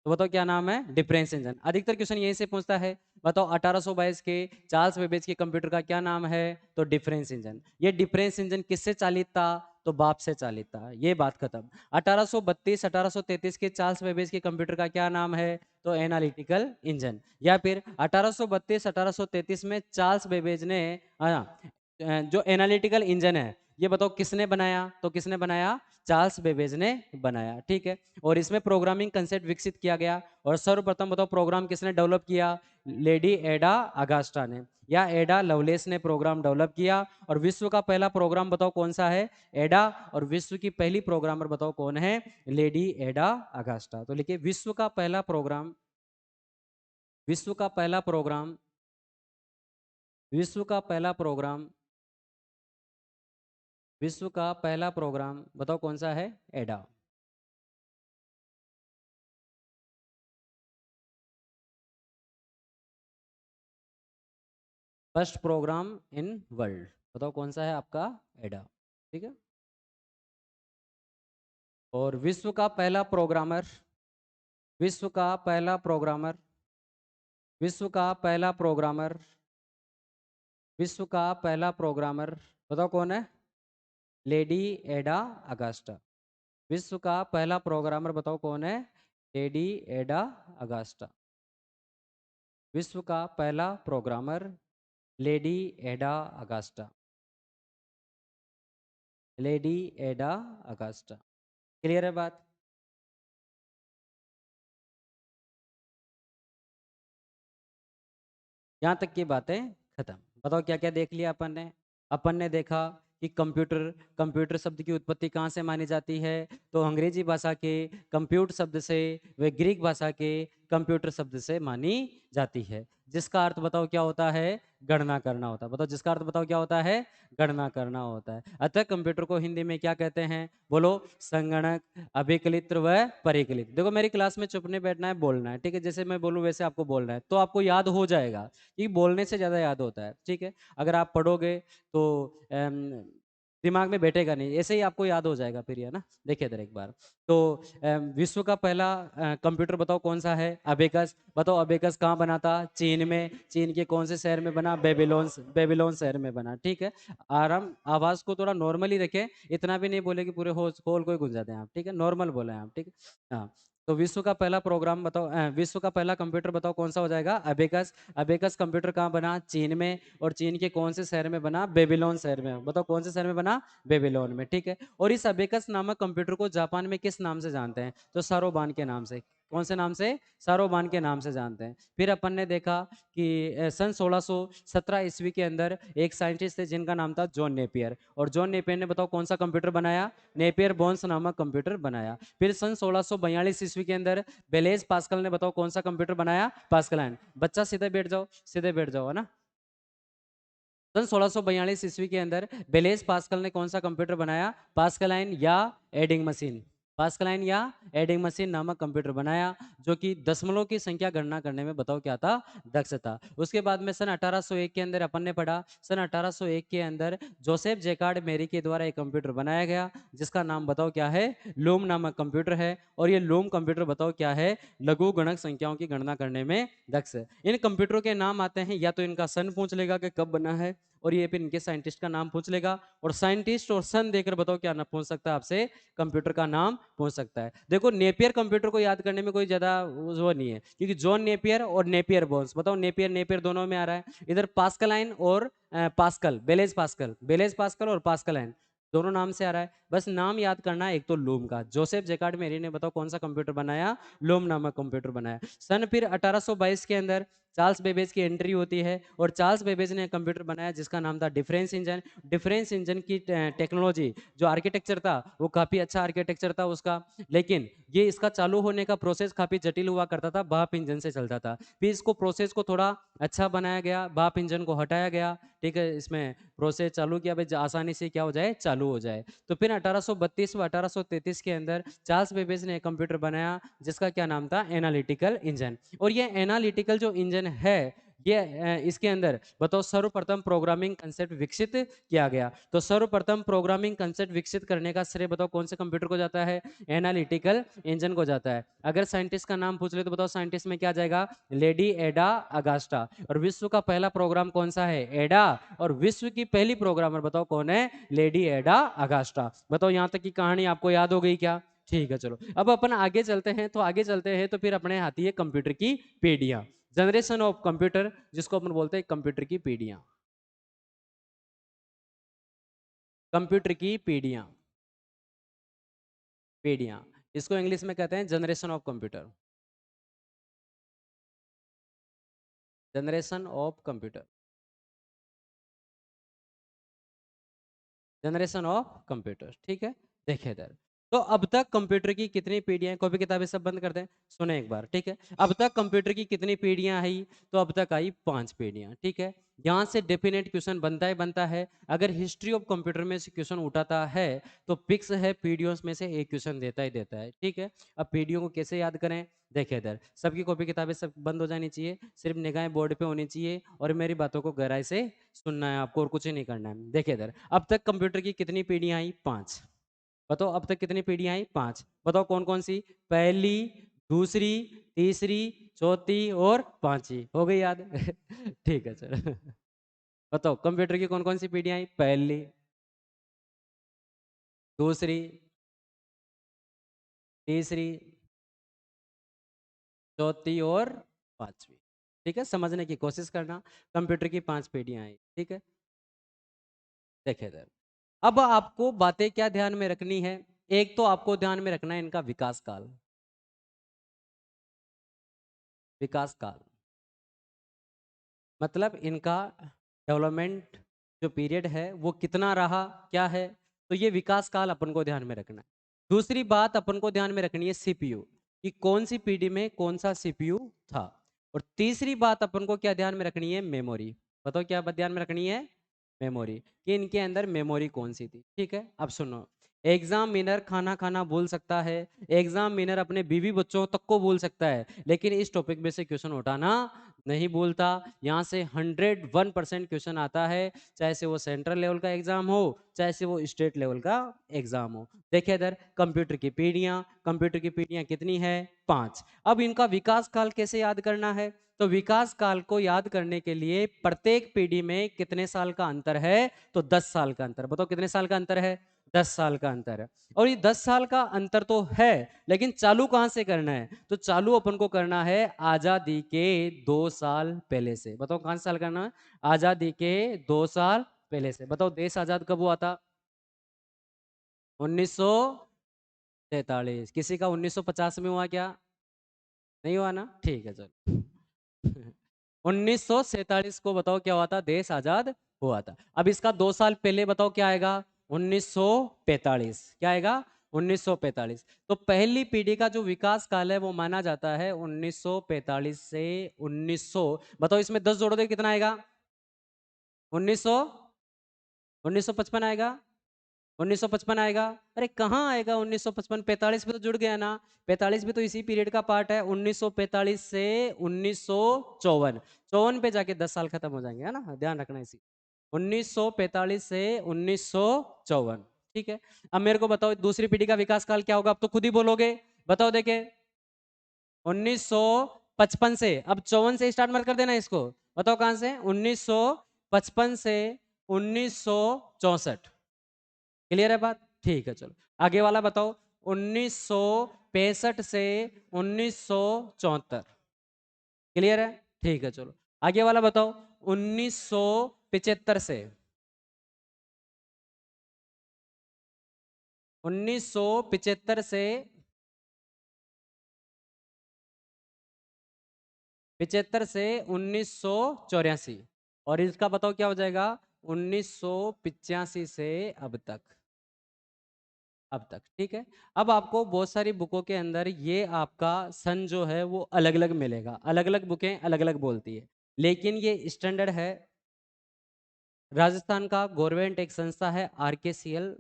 तो बताओ क्या नाम है, डिफरेंस इंजन। अधिकतर क्वेश्चन यहीं से पूछता है, बताओ 1822 के चार्ल्स बेबेज के कंप्यूटर का क्या नाम है, तो डिफरेंस इंजन। ये डिफरेंस इंजन किससे चालित था, तो बाप से चालित था, ये बात खत्म। 1832 1833 के चार्ल्स बेबेज के कंप्यूटर का क्या नाम है, तो एनालिटिकल इंजन। या फिर 1832 1833 में चार्ल्स बेबेज ने जो एनालिटिकल इंजन है, ये बताओ किसने बनाया, तो किसने बनाया, चार्ल्स बेबेज ने बनाया। ठीक है, और इसमें प्रोग्रामिंग कंसेप्ट विकसित किया गया, और सर्वप्रथम बताओ प्रोग्राम किसने डेवलप किया, लेडी एडा अगास्टा ने, या एडा लवलेस ने प्रोग्राम डेवलप किया। और विश्व का पहला प्रोग्राम बताओ कौन सा है, एडा। और विश्व की पहली प्रोग्रामर बताओ कौन है, लेडी एडा अगास्टा। तो लिखिए विश्व का पहला प्रोग्राम, विश्व का पहला प्रोग्राम, विश्व का पहला प्रोग्राम, विश्व का पहला प्रोग्राम बताओ कौन सा है, एडा। फर्स्ट प्रोग्राम इन वर्ल्ड बताओ कौन सा है, आपका एडा। ठीक है, और विश्व का पहला प्रोग्रामर, विश्व का पहला प्रोग्रामर, विश्व का पहला प्रोग्रामर, विश्व का पहला प्रोग्रामर बताओ कौन है, लेडी एडा अगास्टा। विश्व का पहला प्रोग्रामर बताओ कौन है, लेडी एडा अगास्टा। विश्व का पहला प्रोग्रामर लेडी एडा अगास्टा, लेडी एडा अगास्टा। क्लियर है बात? यहाँ तक की बातें खत्म। बताओ क्या क्या देख लिया अपन ने। अपन ने देखा कि कंप्यूटर, कंप्यूटर शब्द की उत्पत्ति कहाँ से मानी जाती है, तो अंग्रेजी भाषा के कंप्यूट शब्द से, व ग्रीक भाषा के कंप्यूटर शब्द से मानी जाती है, जिसका अर्थ बताओ क्या होता है? गणना करना होता है। बताओ जिसका अर्थ बताओ क्या होता है? गणना करना होता है। अतः कंप्यूटर को हिंदी में क्या कहते हैं? बोलो। संगणक, अभिकलित व परिकलित। देखो मेरी क्लास में चुप नहीं बैठना है, बोलना है, ठीक है? जैसे मैं बोलूँ वैसे आपको बोलना है, तो आपको याद हो जाएगा, कि बोलने से ज्यादा याद होता है, ठीक है? अगर आप पढ़ोगे तो दिमाग में बैठेगा नहीं, ऐसे ही आपको याद हो जाएगा फिर, है ना? देखिए इधर एक बार। तो विश्व का पहला कंप्यूटर बताओ कौन सा है? अबेकस। बताओ अबेकस कहाँ बना था? चीन में। चीन के कौन से शहर में बना? बेबीलोन। बेबीलोन शहर में बना, ठीक है? आराम, आवाज को थोड़ा नॉर्मली रखें, इतना भी नहीं बोले कि पूरे होल को ही गुंजा दें आप, ठीक है? नॉर्मल बोले आप, ठीक है? हाँ। तो विश्व का पहला प्रोग्राम बताओ, विश्व का पहला कंप्यूटर बताओ कौन सा हो जाएगा? अबेकस। अबेकस कंप्यूटर कहाँ बना? चीन में। और चीन के कौन से शहर में बना? बेबीलोन शहर में। बताओ कौन से शहर में बना? बेबीलोन में, ठीक है? और इस अबेकस नामक कंप्यूटर को जापान में किस नाम से जानते हैं? तो सारोबान के नाम से। कौन से नाम से? सारोबान के नाम से जानते हैं। फिर अपन ने देखा कि सन 1617 ईस्वी के अंदर एक साइंटिस्ट थे जिनका नाम था जॉन नेपियर, और जॉन नेपियर ने बताओ कौन सा कंप्यूटर बनाया? नेपियर बोन्स नामक कंप्यूटर बनाया। फिर सन 1642 ईस्वी के अंदर बेलेज पास्कल ने बताओ कौन सा कंप्यूटर बनाया? पास्कलाइन। बच्चा सीधे बैठ जाओ, सीधे बैठ जाओ, है ना? सन 1642 ईस्वी के अंदर बेलेज पास्कल ने कौन सा कंप्यूटर बनाया? पास्कलाइन या एडिंग मशीन। पास्कलाइन या एडिंग मशीन नामक कंप्यूटर बनाया, जो कि दशमलव की संख्या गणना करने में बताओ क्या था? दक्ष था। उसके बाद में सन 1801 के अंदर अपन ने पढ़ा, सन 1801 के अंदर जोसेफ जैकार्ड मेरी के द्वारा एक कंप्यूटर बनाया गया, जिसका नाम बताओ क्या है? लूम नामक कंप्यूटर है। और ये लूम कंप्यूटर बताओ क्या है? लघु गणक संख्याओं की गणना करने में दक्ष है। इन कंप्यूटरों के नाम आते हैं, या तो इनका सन पूछ लेगा कि कब बना है, और ये फिर इनके साइंटिस्ट का नाम पूछ लेगा, और साइंटिस्ट और सन देकर बताओ क्या ना पूछ सकता है आपसे? कंप्यूटर का नाम पूछ सकता है। देखो नेपियर कंप्यूटर को याद करने में कोई ज्यादा वो नहीं है, क्योंकि जॉन नेपियर और नेपियर बोन्स, बताओ नेपियर नेपियर दोनों में आ रहा है। इधर पास्कलाइन और पास्कल, बेलेज पास्कल, बेलेज पास्कल और पास्कलाइन दोनों नाम से आ रहा है। बस नाम याद करना है, एक तो लूम का, जोसेफ जैकार्ड मेरी ने बताओ कौन सा कंप्यूटर बनाया? लूम नामक कंप्यूटर बनाया। सन फिर 1822 के अंदर चार्ल्स बेबेज की एंट्री होती है, और चार्ल्स बेबेज ने कंप्यूटर बनाया जिसका नाम था डिफरेंस इंजन। डिफरेंस इंजन की टेक्नोलॉजी, जो आर्किटेक्चर था वो काफी अच्छा आर्किटेक्चर था उसका, लेकिन ये इसका चालू होने का प्रोसेस काफी जटिल हुआ करता था, भाप इंजन से चलता था। फिर इसको प्रोसेस को थोड़ा अच्छा बनाया गया, भाप इंजन को हटाया गया, ठीक है? इसमें प्रोसेस चालू किया भाई आसानी से क्या हो जाए? चालू हो जाए। तो फिर 1832 व 1833 के अंदर चार्ल्स बेबेज ने कंप्यूटर बनाया जिसका क्या नाम था? Analytical engine. और ये एनालिटिकल जो इंजन है, ये इसके अंदर बताओ सर्वप्रथम प्रोग्रामिंग कंसेप्ट विकसित किया गया। तो सर्वप्रथम प्रोग्रामिंग कंसेप्ट विकसित करने का श्रेय बताओ कौन से कंप्यूटर को जाता है? एनालिटिकल इंजन को जाता है। अगर साइंटिस्ट का नाम पूछ ले तो बताओ साइंटिस्ट में क्या जाएगा? लेडी एडा अगास्टा। और विश्व का पहला प्रोग्राम कौन सा है? एडा। और विश्व की पहली प्रोग्रामर बताओ कौन है? लेडी एडा अगास्टा। बताओ यहां तक की कहानी आपको याद हो गई क्या? ठीक है, चलो अब अपन आगे चलते हैं। तो आगे चलते हैं तो फिर अपने आती है कंप्यूटर की पीढ़ियां, जनरेशन ऑफ कंप्यूटर, जिसको अपन बोलते हैं कंप्यूटर की पीढ़ियां। कंप्यूटर की पीढ़ियां, पीढ़ियां, इसको इंग्लिश में कहते हैं generation of computer. Generation of computer, generation of computer, ठीक है? देखिए इधर, तो अब तक कंप्यूटर की कितनी पीढ़ियां हैं? कॉपी किताबें सब बंद कर दें, सुने एक बार, ठीक है? अब तक कंप्यूटर की कितनी पीढ़ियां आई? तो अब तक आई 5 पीढ़ियां, ठीक है? यहाँ से डेफिनेट क्वेश्चन बनता ही बनता है। अगर हिस्ट्री ऑफ कंप्यूटर में से क्वेश्चन उठाता है तो फिक्स है पीढ़ियों में से एक क्वेश्चन देता ही देता है, ठीक है? अब पीढ़ियों को कैसे याद करें? देखिए इधर, सबकी कॉपी किताबें सब बंद हो जानी चाहिए, सिर्फ निगाहें बोर्ड पे होनी चाहिए, और मेरी बातों को गहराई से सुनना है आपको, और कुछ नहीं करना है। देखिए इधर, अब तक कंप्यूटर की कितनी पीढ़ियां आई? 5। बताओ अब तक कितनी पीढ़ियां आई? 5। बताओ कौन कौन सी? पहली, दूसरी, तीसरी, चौथी और पांचवी। हो गई याद? ठीक है, चलो। बताओ कंप्यूटर की कौन कौन सी पीढ़ियां आई? पहली, दूसरी, तीसरी, चौथी और पांचवी। ठीक है, समझने की कोशिश करना। कंप्यूटर की 5 पीढ़ियां आई, ठीक है? देखिए इधर, अब आपको बातें क्या ध्यान में रखनी है? एक तो आपको ध्यान में रखना है इनका विकास काल। विकास काल मतलब इनका डेवलपमेंट जो पीरियड है वो कितना रहा, क्या है, तो ये विकास काल अपन को ध्यान में रखना है। दूसरी बात अपन को ध्यान में रखनी है सीपीयू। कि कौन सी पीढ़ी में कौन सा सीपीयू था। और तीसरी बात अपन को क्या ध्यान में रखनी है, मेमोरी। बताओ क्या बात ध्यान में रखनी है, मेमोरी, कि इनके अंदर मेमोरी कौन सी थी। ठीक है, अब सुनो, एग्जामिनर खाना खाना भूल सकता है, एग्जामिनर अपने बीवी बच्चों तक को भूल सकता है, लेकिन इस टॉपिक में से क्वेश्चन उठाना नहीं भूलता। यहाँ से 101% क्वेश्चन आता है, चाहे से वो सेंट्रल लेवल का एग्जाम हो, चाहे से वो स्टेट लेवल का एग्जाम हो। देखिए इधर कंप्यूटर की पीढ़ियां कितनी है, 5। अब इनका विकास काल कैसे याद करना है, तो विकास काल को याद करने के लिए प्रत्येक पीढ़ी में कितने साल का अंतर है, तो 10 साल का अंतर। बताओ कितने साल का अंतर है, 10 साल का अंतर है। और ये 10 साल का अंतर तो है, लेकिन चालू कहां से करना है, तो चालू अपन को करना है आजादी के 2 साल पहले से। बताओ कहां से साल करना है, आजादी के 2 साल पहले से। बताओ देश आजाद कब हुआ था, 1943। किसी का 1950 में हुआ क्या, नहीं हुआ ना, ठीक है चलो। 1947 को बताओ क्या हुआ था, देश आजाद हुआ था। अब इसका 2 साल पहले बताओ क्या आएगा, 1945। क्या आएगा, 1945। तो पहली पीढ़ी का जो विकास काल है वो माना जाता है 1945 से 1900। बताओ इसमें 10 जोड़ो दे कितना आएगा, 1900, 1955 आएगा, 1955 आएगा। अरे कहाँ आएगा 1955, 45 पे तो जुड़ गया ना, 45 भी तो इसी पीरियड का पार्ट है। 1945 से 1954, 54 पे जाके 10 साल खत्म हो जाएंगे, है ना, ध्यान रखना इसी। 1945 से 1954। ठीक है, अब मेरे को बताओ दूसरी पीढ़ी का विकास काल क्या होगा, अब तो खुद ही बोलोगे। बताओ देखे, 1955 से, अब 54 से स्टार्ट मत कर देना इसको। बताओ कहां से, 1955 से 1964। क्लियर है बात, ठीक है चलो। आगे वाला बताओ, 1965 से 1974। क्लियर है, ठीक है चलो। आगे वाला बताओ, 1975 से 1975 से 1984। और इसका बताओ क्या हो जाएगा, 1985 से अब तक, अब तक। ठीक है, अब आपको बहुत सारी बुकों के अंदर ये आपका सन जो है वो अलग अलग मिलेगा, अलग अलग बुकें अलग अलग बोलती है, लेकिन ये स्टैंडर्ड है। राजस्थान का गवर्नमेंट एक संस्था है आरकेसीएल,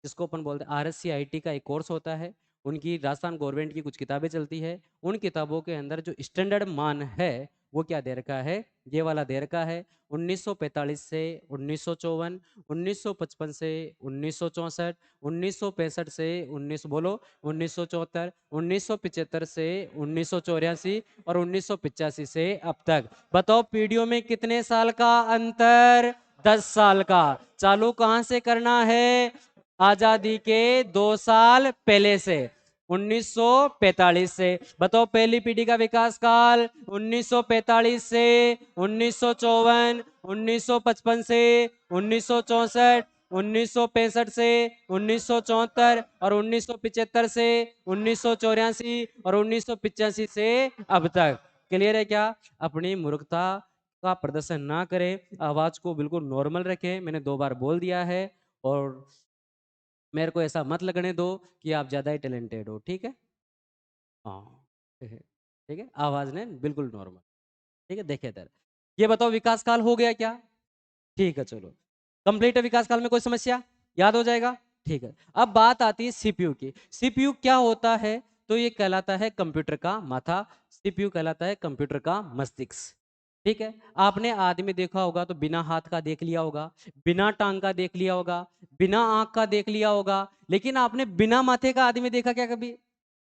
जिसको अपन बोलते हैं आरएससीआईटी का एक कोर्स होता है, उनकी राजस्थान गवर्नमेंट की कुछ किताबें चलती है। उन किताबों के अंदर जो स्टैंडर्ड मान है वो क्या दे रखा है, ये वाला दे रखा है, 1945 से 1954, 1955 से 1964, 1965 से 19 बोलो 1974, 1975 से 1984 और 1985 से अब तक। बताओ पीढ़ियों में कितने साल का अंतर, 10 साल का। चालू कहां से करना है, आजादी के 2 साल पहले से, 1945 से। बताओ पहली पीढ़ी का विकास काल 1945 से 1954, 1955 से 1964, 1965 से 1974 और 1975 से 1984 और 1985 से अब तक। क्लियर है क्या, अपनी मूर्खता का प्रदर्शन ना करें, आवाज को बिल्कुल नॉर्मल रखें, मैंने 2 बार बोल दिया है। और मेरे को ऐसा मत लगने दो कि आप ज्यादा ही टैलेंटेड हो, ठीक है। हाँ ठीक है, आवाज ने बिल्कुल नॉर्मल। ठीक है, देखे इधर, ये बताओ विकास काल हो गया क्या, ठीक है चलो, कंप्लीट है विकास काल में, कोई समस्या, याद हो जाएगा। ठीक है, अब बात आती है सीपीयू की। सीपीयू क्या होता है, तो ये कहलाता है कंप्यूटर का माथा, सीपीयू कहलाता है कंप्यूटर का मस्तिष्क। ठीक है, आपने आदमी देखा होगा तो बिना हाथ का देख लिया होगा, बिना टांग का देख लिया होगा, बिना आंख का देख लिया होगा, लेकिन आपने बिना माथे का आदमी देखा क्या कभी,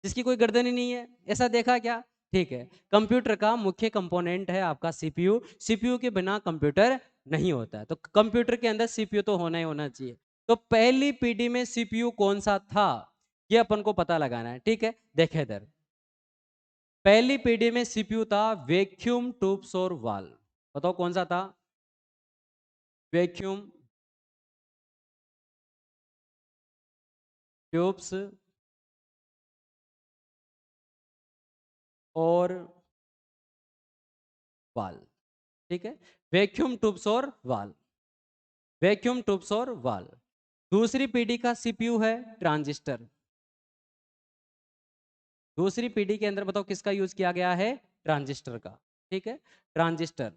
जिसकी कोई गर्दन ही नहीं है, ऐसा देखा क्या। ठीक है, कंप्यूटर का मुख्य कंपोनेंट है आपका सीपीयू, सीपीयू के बिना कंप्यूटर नहीं होता है, तो कंप्यूटर के अंदर सीपीयू तो होना ही होना चाहिए। तो पहली पीढ़ी में सीपीयू कौन सा था, ये अपन को पता लगाना है। ठीक है, देखे इधर, पहली पीढ़ी में सीपीयू था वैक्यूम ट्यूब्स और वाल्व। बताओ कौन सा था, वैक्यूम ट्यूब्स और वाल्व। ठीक है, वैक्यूम ट्यूब्स और वाल्व, वैक्यूम ट्यूब्स और वाल्व। दूसरी पीढ़ी का सीपीयू है ट्रांजिस्टर, दूसरी पीढ़ी के अंदर बताओ किसका यूज किया गया है? ट्रांजिस्टर का। ठीक है, ट्रांजिस्टर,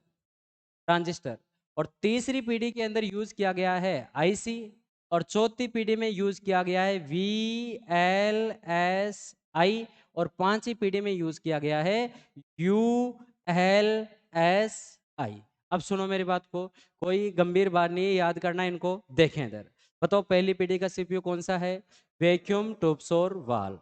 ट्रांजिस्टर। और तीसरी पीढ़ी के अंदर यूज किया गया है आईसी। और चौथी पीढ़ी में यूज किया गया है VLSI। और पांचवी पीढ़ी में यूज किया गया है ULSI। अब सुनो मेरी बात को, कोई गंभीर बात नहीं है, याद करना इनको। देखें इधर, बताओ पहली पीढ़ी का सीपीयू कौन सा है? Vacuum tube valve.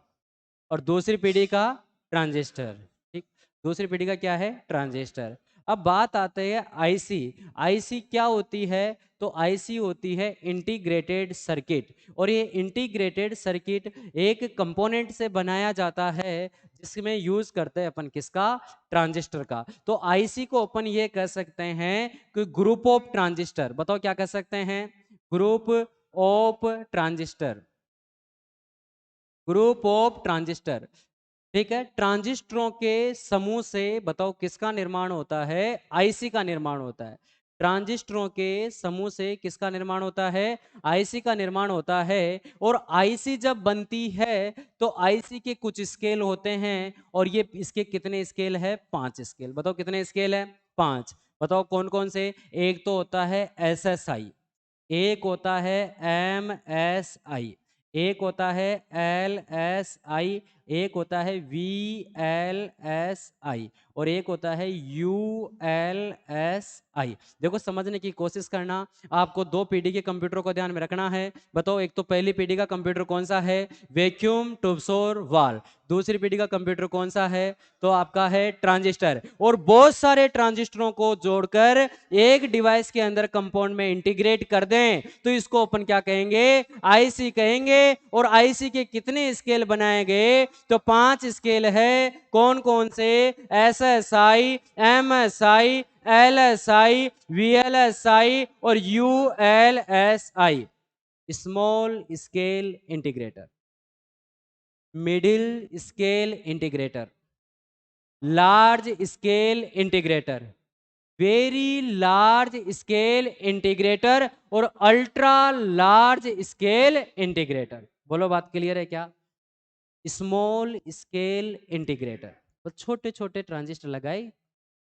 और दूसरी पीढ़ी का ट्रांजिस्टर। ठीक, दूसरी पीढ़ी का क्या है? ट्रांजिस्टर। अब बात आते हैं आईसी। आईसी क्या होती है? तो आईसी होती है इंटीग्रेटेड सर्किट। और ये इंटीग्रेटेड सर्किट एक कंपोनेंट से बनाया जाता है जिसमें यूज करते हैं अपन किसका? ट्रांजिस्टर का। तो आईसी को अपन ये कह सकते हैं कि ग्रुप ऑफ ट्रांजिस्टर। बताओ क्या कह सकते हैं? Group of transistor, group of transistor. ठीक है, ट्रांजिस्टरों के समूह से बताओ किसका निर्माण होता है? आईसी का निर्माण होता है। ट्रांजिस्टरों के समूह से किसका निर्माण होता है? आईसी का निर्माण होता है। और आईसी जब बनती है तो आईसी के कुछ स्केल होते हैं। और ये इसके कितने स्केल है? 5 स्केल। बताओ कितने स्केल है? 5। बताओ कौन कौन से? एक तो होता है एसएसआई, एक होता है एमएसआई, एक होता है एलएसआई, एक होता है वीएलएसआई, और एक होता है यूएलएसआई। देखो समझने की कोशिश करना, आपको दो पीढ़ी के कंप्यूटर को ध्यान में रखना है। बताओ एक तो पहली पीढ़ी का कंप्यूटर कौन सा है? Vacuum tube valve. दूसरी पीढ़ी का कंप्यूटर कौन सा है? तो आपका है ट्रांजिस्टर। और बहुत सारे ट्रांजिस्टरों को जोड़कर एक डिवाइस के अंदर कंपाउंड में इंटीग्रेट कर दें तो इसको अपन क्या कहेंगे? आईसी कहेंगे। और आईसी के कितने स्केल बनाए गए? तो 5 स्केल है। कौन कौन से? एसएसआई, एमएसआई, एलएसआई, वीएलएसआई और ULSI. Small scale integrator, middle scale integrator, large scale integrator, very large scale integrator और अल्ट्रा लार्ज स्केल इंटीग्रेटर। बोलो बात क्लियर है क्या? स्मॉल स्केल इंटीग्रेटर तो छोटे छोटे ट्रांजिस्टर लगाए,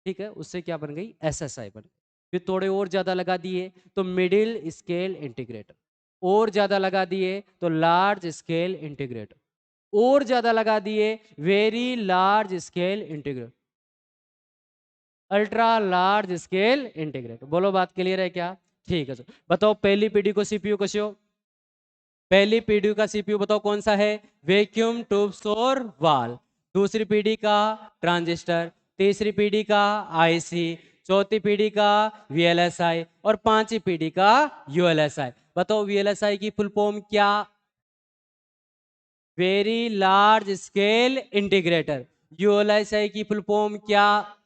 ठीक है, उससे क्या बन गई? एसएसआई बन गई। फिर थोड़े और ज्यादा लगा दिए तो मिडिल स्केल इंटीग्रेटर, और ज्यादा लगा दिए तो लार्ज स्केल इंटीग्रेटर, और ज्यादा लगा दिए very large scale integrator, ultra large scale integrator. बोलो बात क्लियर है क्या? ठीक है सर। बताओ पहली पीढ़ी को सीपीयू कसियो, पहली पीढ़ी का सीपीयू बताओ कौन सा है? वैक्यूम ट्यूब और वाल्व। दूसरी पीढ़ी का ट्रांजिस्टर, तीसरी पीढ़ी का आईसी, चौथी पीढ़ी का वीएलएसआई और पांचवी पीढ़ी का यूएलएसआई। बताओ वीएलएसआई की फुल फॉर्म क्या? Very large scale integrator. ULSI की फुल फॉर्म क्या?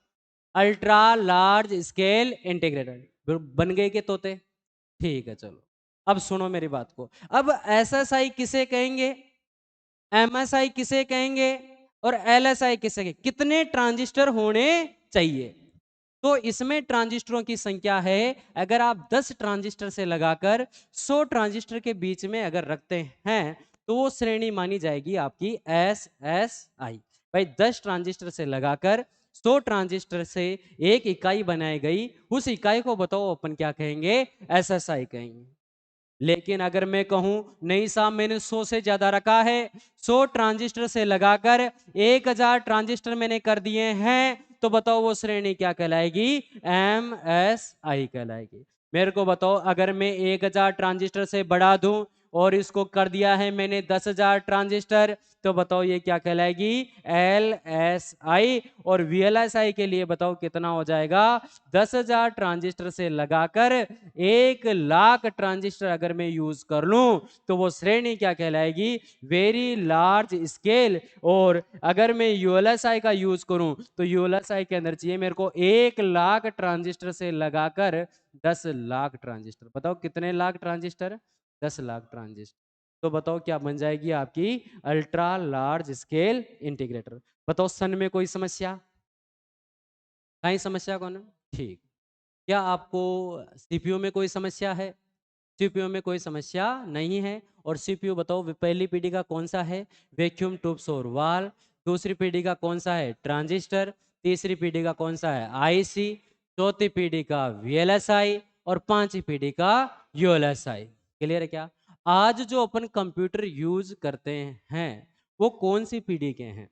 Ultra large scale integrator. बन गए के तोते? ठीक है चलो, अब सुनो मेरी बात को। अब एसएसआई किसे कहेंगे, एमएसआई किसे कहेंगे और एलएसआई किसे कहेंगे? कितने ट्रांजिस्टर होने चाहिए? तो इसमें ट्रांजिस्टरों की संख्या है, अगर आप 10 ट्रांजिस्टर से लगाकर 100 ट्रांजिस्टर के बीच में अगर रखते हैं तो वो श्रेणी मानी जाएगी आपकी एसएसआई। भाई 10 ट्रांजिस्टर से लगाकर 100 ट्रांजिस्टर से एक इकाई बनाई गई, उस इकाई को बताओ अपन क्या कहेंगे? एसएसआई कहेंगे। लेकिन अगर मैं कहूं नहीं साहब मैंने 100 से ज्यादा रखा है, 100 ट्रांजिस्टर से लगाकर 1000 ट्रांजिस्टर मैंने कर दिए हैं, तो बताओ वो श्रेणी क्या कहलाएगी? एमएसआई कहलाएगी। मेरे को बताओ अगर मैं 1000 ट्रांजिस्टर से बढ़ा दूं और इसको कर दिया है मैंने 10,000 ट्रांजिस्टर, तो बताओ ये क्या कहलाएगी? एलएसआई। और वीएलएसआई के लिए बताओ कितना हो जाएगा? 10,000 ट्रांजिस्टर से लगाकर 1,00,000 ट्रांजिस्टर अगर मैं यूज कर लूं तो वो श्रेणी क्या कहलाएगी? Very large scale. और अगर मैं यूएलएसआई का यूज करूं तो यूएलएसआई के अंदर चाहिए मेरे को 1,00,000 ट्रांजिस्टर से लगाकर 10,00,000 ट्रांजिस्टर। बताओ कितने लाख ट्रांजिस्टर? 10,00,000 ट्रांजिस्टर। तो बताओ क्या बन जाएगी आपकी? Ultra large scale integrator. बताओ सन में कोई समस्या? कहीं समस्या कौन है? ठीक। क्या आपको सीपीयू में कोई समस्या है? सीपीयू में कोई समस्या नहीं है। और सीपीयू बताओ पहली पीढ़ी का कौन सा है? वैक्यूम ट्यूब्स और वाल्व। दूसरी पीढ़ी का कौन सा है ट्रांजिस्टर, तीसरी पीढ़ी का कौन सा है आईसी, चौथी पीढ़ी का वीएलएसआई और पांचवी पीढ़ी का यूएलएसआई। क्लियर है क्या? आज जो अपन कंप्यूटर यूज करते हैं वो कौन सी पीढ़ी के हैं?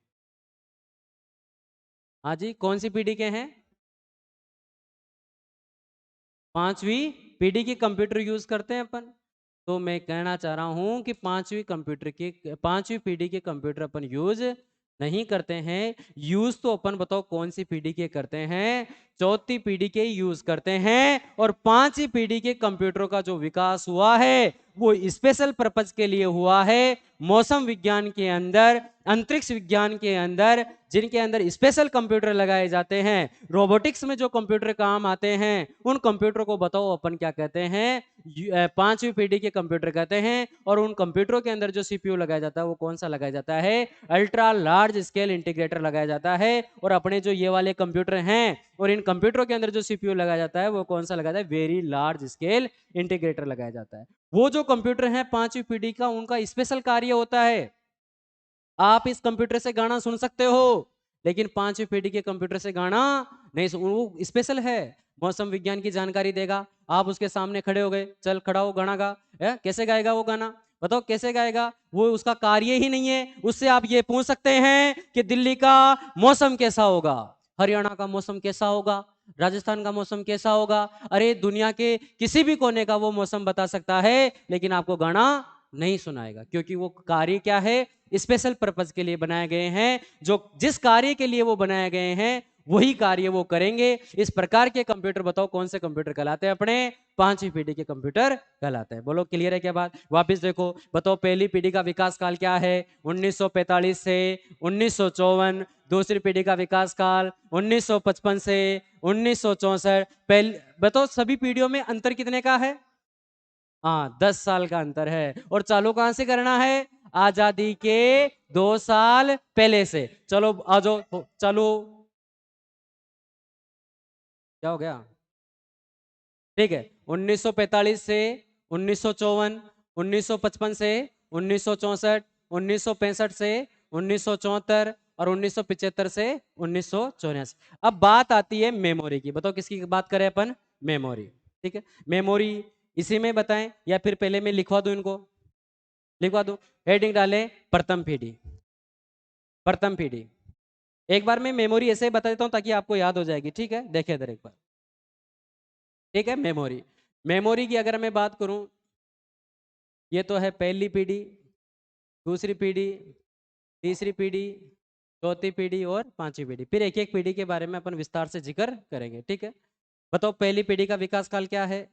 हाँ जी, कौन सी पीढ़ी के हैं? पांचवी पीढ़ी के कंप्यूटर यूज करते हैं अपन। तो मैं कहना चाह रहा हूं कि पांचवी पीढ़ी के कंप्यूटर अपन यूज नहीं करते हैं। यूज तो अपन बताओ कौन सी पीढ़ी के करते हैं? चौथी पीढ़ी के यूज करते हैं। और पांचवी पीढ़ी के कंप्यूटरों का जो विकास हुआ है वो स्पेशल पर्पज के लिए हुआ है। मौसम विज्ञान के अंदर, अंतरिक्ष विज्ञान के अंदर, जिनके अंदर स्पेशल कंप्यूटर लगाए जाते हैं, रोबोटिक्स में जो कंप्यूटर काम आते हैं, उन कंप्यूटर को बताओ अपन क्या कहते हैं? पांचवी पीढ़ी के कंप्यूटर कहते हैं। और उन कंप्यूटरों के अंदर जो सीपीयू लगाया जाता है वो कौन सा लगाया जाता है? अल्ट्रा लार्ज स्केल इंटीग्रेटर लगाया जाता है। और अपने जो ये वाले कंप्यूटर हैं और इन कंप्यूटरों के अंदर जो सीपीयू लगाया जाता है वो कौन सा लगाया जाता है? वेरी लार्ज स्केल इंटीग्रेटर लगाया जाता है। वो जो कंप्यूटर है पांचवी पीढ़ी का, उनका स्पेशल कार्य होता है, आप इस कंप्यूटर से गाना सुन सकते हो लेकिन पांचवी पीढ़ी के कंप्यूटर से गाना नहीं सुन, वो स्पेशल है, मौसम विज्ञान की जानकारी देगा। आप उसके सामने खड़े हो गए, चल खड़ा हो गाना गा, कैसे गाएगा वो गाना? बताओ कैसे गाएगा? वो उसका कार्य ही नहीं है। उससे आप ये पूछ सकते हैं कि दिल्ली का मौसम कैसा होगा, हरियाणा का मौसम कैसा होगा, राजस्थान का मौसम कैसा होगा। अरे दुनिया के किसी भी कोने का वो मौसम बता सकता है लेकिन आपको गाना नहीं सुनाएगा, क्योंकि वो कार्य क्या है? स्पेशल पर्पज के लिए बनाए गए हैं। जो जिस कार्य के लिए वो बनाए गए हैं वही कार्य वो करेंगे। इस प्रकार के कंप्यूटर बताओ कौन से कंप्यूटर कहलाते हैं? अपने पांचवी पीढ़ी के कंप्यूटर कहलाते हैं। बोलो क्लियर है क्या बात? वापस देखो, बताओ पहली पीढ़ी का विकास काल क्या है? 1945 से 1954। दूसरी पीढ़ी का विकास काल 1955 से 1964। पहले बताओ सभी पीढ़ियों में अंतर कितने का है? हाँ, 10 साल का अंतर है। और चालू कहां से करना है? आजादी के 2 साल पहले से। चलो आ जाओ, चलो क्या हो गया? ठीक है, 1945 से 1954, 1955 से 1964, 1965 से 1974 और 1975 से 1984। अब बात आती है मेमोरी की। बताओ किसकी बात करें अपन? मेमोरी। ठीक है, मेमोरी इसी में बताएं या फिर पहले मैं लिखवा दूं इनको? लिखवा दूं। हेडिंग डालें प्रथम पीढ़ी। प्रथम पीढ़ी। एक बार मैं मेमोरी ऐसे ही बता देता हूं ताकि आपको याद हो जाएगी। ठीक है, देखिए इधर एक बार। ठीक है, मेमोरी। मेमोरी की अगर मैं बात करूं, ये तो है पहली पीढ़ी, दूसरी पीढ़ी, तीसरी पीढ़ी, चौथी पीढ़ी और पांचवी पीढ़ी। फिर एक एक पीढ़ी के बारे में अपन विस्तार से जिक्र करेंगे। ठीक है, बताओ पहली पीढ़ी का विकास काल क्या है?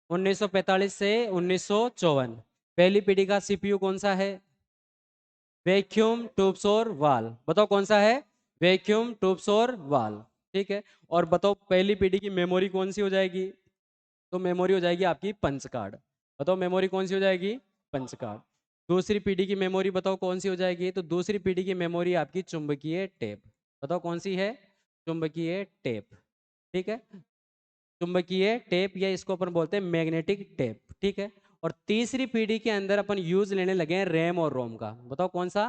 1945 से 1954। पहली पीढ़ी का सीपीयू कौन सा है? वैक्यूम ट्यूब्स और वाल। बताओ कौन सा है? वैक्यूम ट्यूब्स और वाल। ठीक है, और बताओ पहली पीढ़ी की मेमोरी कौन सी हो जाएगी? तो मेमोरी हो जाएगी आपकी पंच कार्ड। बताओ मेमोरी कौन सी हो जाएगी? Punch card. दूसरी पीढ़ी की मेमोरी बताओ कौन सी हो जाएगी? तो दूसरी पीढ़ी की मेमोरी आपकी चुंबकीय टेप। बताओ कौन सी है? चुंबकीय टेप। ठीक है, चुंबकीय टेप या इसको अपन बोलते हैं मैग्नेटिक टेप। ठीक है, और तीसरी पीढ़ी के अंदर अपन यूज लेने लगे हैं रैम और रोम का। बताओ कौन सा?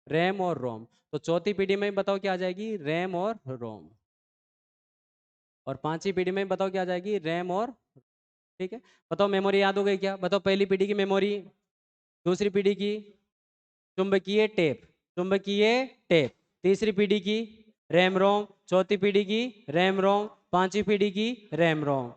रैम और रोम। तो चौथी पीढ़ी में बताओ क्या आ जाएगी? रैम और रोम। और पांचवी पीढ़ी में बताओ क्या आ जाएगी? रैम और। ठीक है, बताओ मेमोरी याद हो गई क्या? बताओ पहली पीढ़ी की मेमोरी, दूसरी पीढ़ी की चुंबकीय टेप, चुंबकीय टेप, तीसरी पीढ़ी की रैम रोम, चौथी पीढ़ी की रैम रोम, पांचवी पीढ़ी की RAM ROM.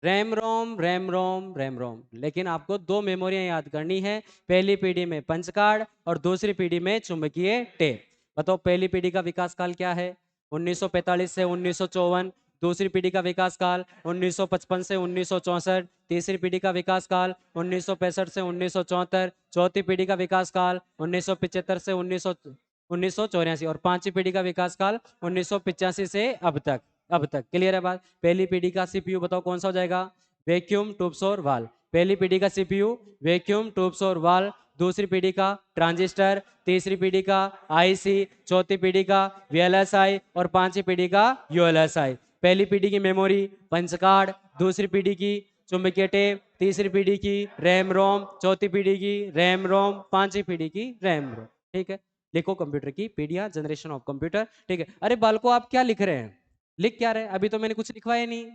RAM ROM, RAM ROM, RAM ROM. लेकिन आपको दो मेमोरियां याद करनी है, पहली पीढ़ी में पंच कार्ड और दूसरी पीढ़ी में चुंबकीय टेप। बताओ पहली पीढ़ी का विकास काल क्या है? 1945 से 1954। दूसरी पीढ़ी का विकास काल 1955 से 1964। तीसरी पीढ़ी का विकास काल 1965 से 1974। चौथी पीढ़ी का विकास काल 1975 से 1984। और पांचवी पीढ़ी का विकास काल 1985 से अब तक। अब तक क्लियर है बात? पहली पीढ़ी का सीपीयू बताओ कौन सा हो जाएगा? वैक्यूम ट्यूब्स और वाल। पहली पीढ़ी का सीपीयू वैक्यूम ट्यूब्स और वाल। दूसरी पीढ़ी का ट्रांजिस्टर, तीसरी पीढ़ी का आईसी, चौथी पीढ़ी का वीएलएसआई और पांचवी पीढ़ी का यूएलएसआई। पहली पीढ़ी की मेमोरी पंच कार्ड, दूसरी पीढ़ी की चुंबकीय टेप, तीसरी पीढ़ी की रैम रोम, चौथी पीढ़ी की रैम रोम, पांचवी पीढ़ी की रैम रोम। ठीक है, लिखो कंप्यूटर की पीढ़ियां, जनरेशन ऑफ कंप्यूटर। ठीक है, अरे बालको आप क्या लिख रहे हैं? लिख क्या रहे हैं? अभी तो मैंने कुछ लिखवाया नहीं।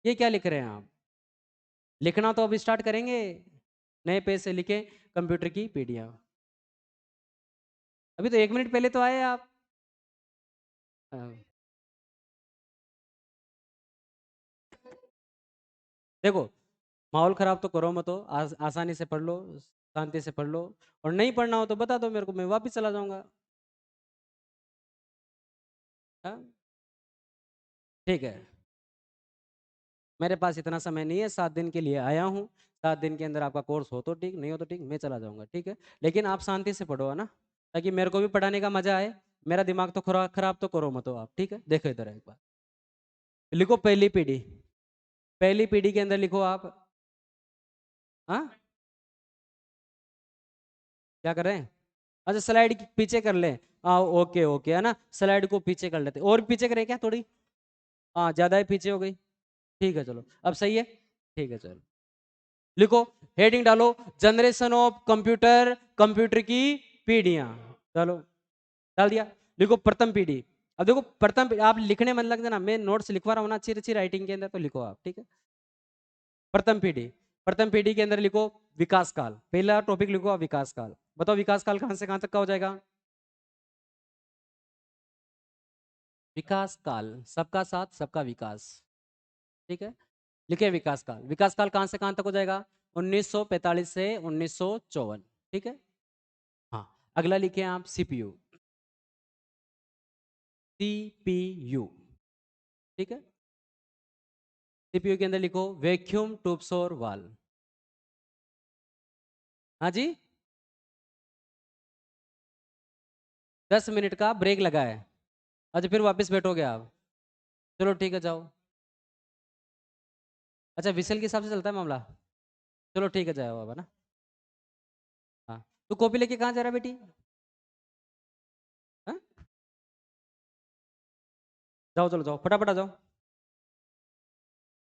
ये क्या लिख रहे हैं आप? लिखना तो अभी स्टार्ट करेंगे। नए पेज से लिखे कंप्यूटर की पीढ़ियां। अभी तो 1 मिनट पहले तो आए आप। हाँ। देखो, माहौल खराब तो करो मत हो, आसानी से पढ़ लो, शांति से पढ़ लो। और नहीं पढ़ना हो तो बता दो मेरे को, मैं वापस चला जाऊंगा। हाँ? ठीक है, मेरे पास इतना समय नहीं है, 7 दिन के लिए आया हूँ। 7 दिन के अंदर आपका कोर्स हो तो ठीक, नहीं हो तो ठीक, मैं चला जाऊंगा। ठीक है, लेकिन आप शांति से पढ़ो, है ना, ताकि मेरे को भी पढ़ाने का मजा आए। मेरा दिमाग तो खराब तो करो मत हो आप। ठीक है, देखो इधर एक बार, लिखो पहली पीढ़ी। पहली पीढ़ी के अंदर लिखो आप। हाँ, क्या कर रहे हैं? अच्छा, स्लाइड पीछे कर ले। हाँ, ओके ओके, है ना, स्लाइड को पीछे कर लेते, और पीछे करें क्या थोड़ी? हाँ, ज्यादा ही पीछे हो गई। ठीक है, चलो अब सही है। ठीक है, चलो लिखो, हेडिंग डालो, जनरेशन ऑफ कंप्यूटर, कंप्यूटर की पीढ़ियां। चलो, डाल दिया। लिखो प्रथम पीढ़ी। अब देखो, प्रथम पीढ़ी आप लिखने मन लग जाना, मैं नोट्स लिखवा रहा हूँ ना, अच्छी अच्छी राइटिंग के अंदर, तो लिखो आप। ठीक है, प्रथम पीढ़ी। प्रथम पीढ़ी के अंदर लिखो विकास काल। पहला टॉपिक लिखो आप, विकास काल। बताओ विकास काल कहां से कहां तक का हो जाएगा? विकास काल, सबका साथ सबका विकास। ठीक है, लिखे विकास काल। विकास काल कहां से कहां तक हो जाएगा? 1945 से 1954। ठीक है। हाँ, अगला लिखे आप सीपीयू। सीपीयू। ठीक है, सीपीयू के अंदर लिखो वैक्यूम ट्यूब्स और वाल। हाँ जी, 10 मिनट का ब्रेक लगा है। अच्छा, फिर वापस बैठोगे आप? चलो ठीक है, जाओ। अच्छा, विसल के हिसाब से चलता है मामला। चलो ठीक है, जाओ अब, है ना। हाँ, तू कॉपी लेके कहाँ जा रहा है बेटी? हाँ? जाओ, चलो जाओ, फटाफट आ जाओ।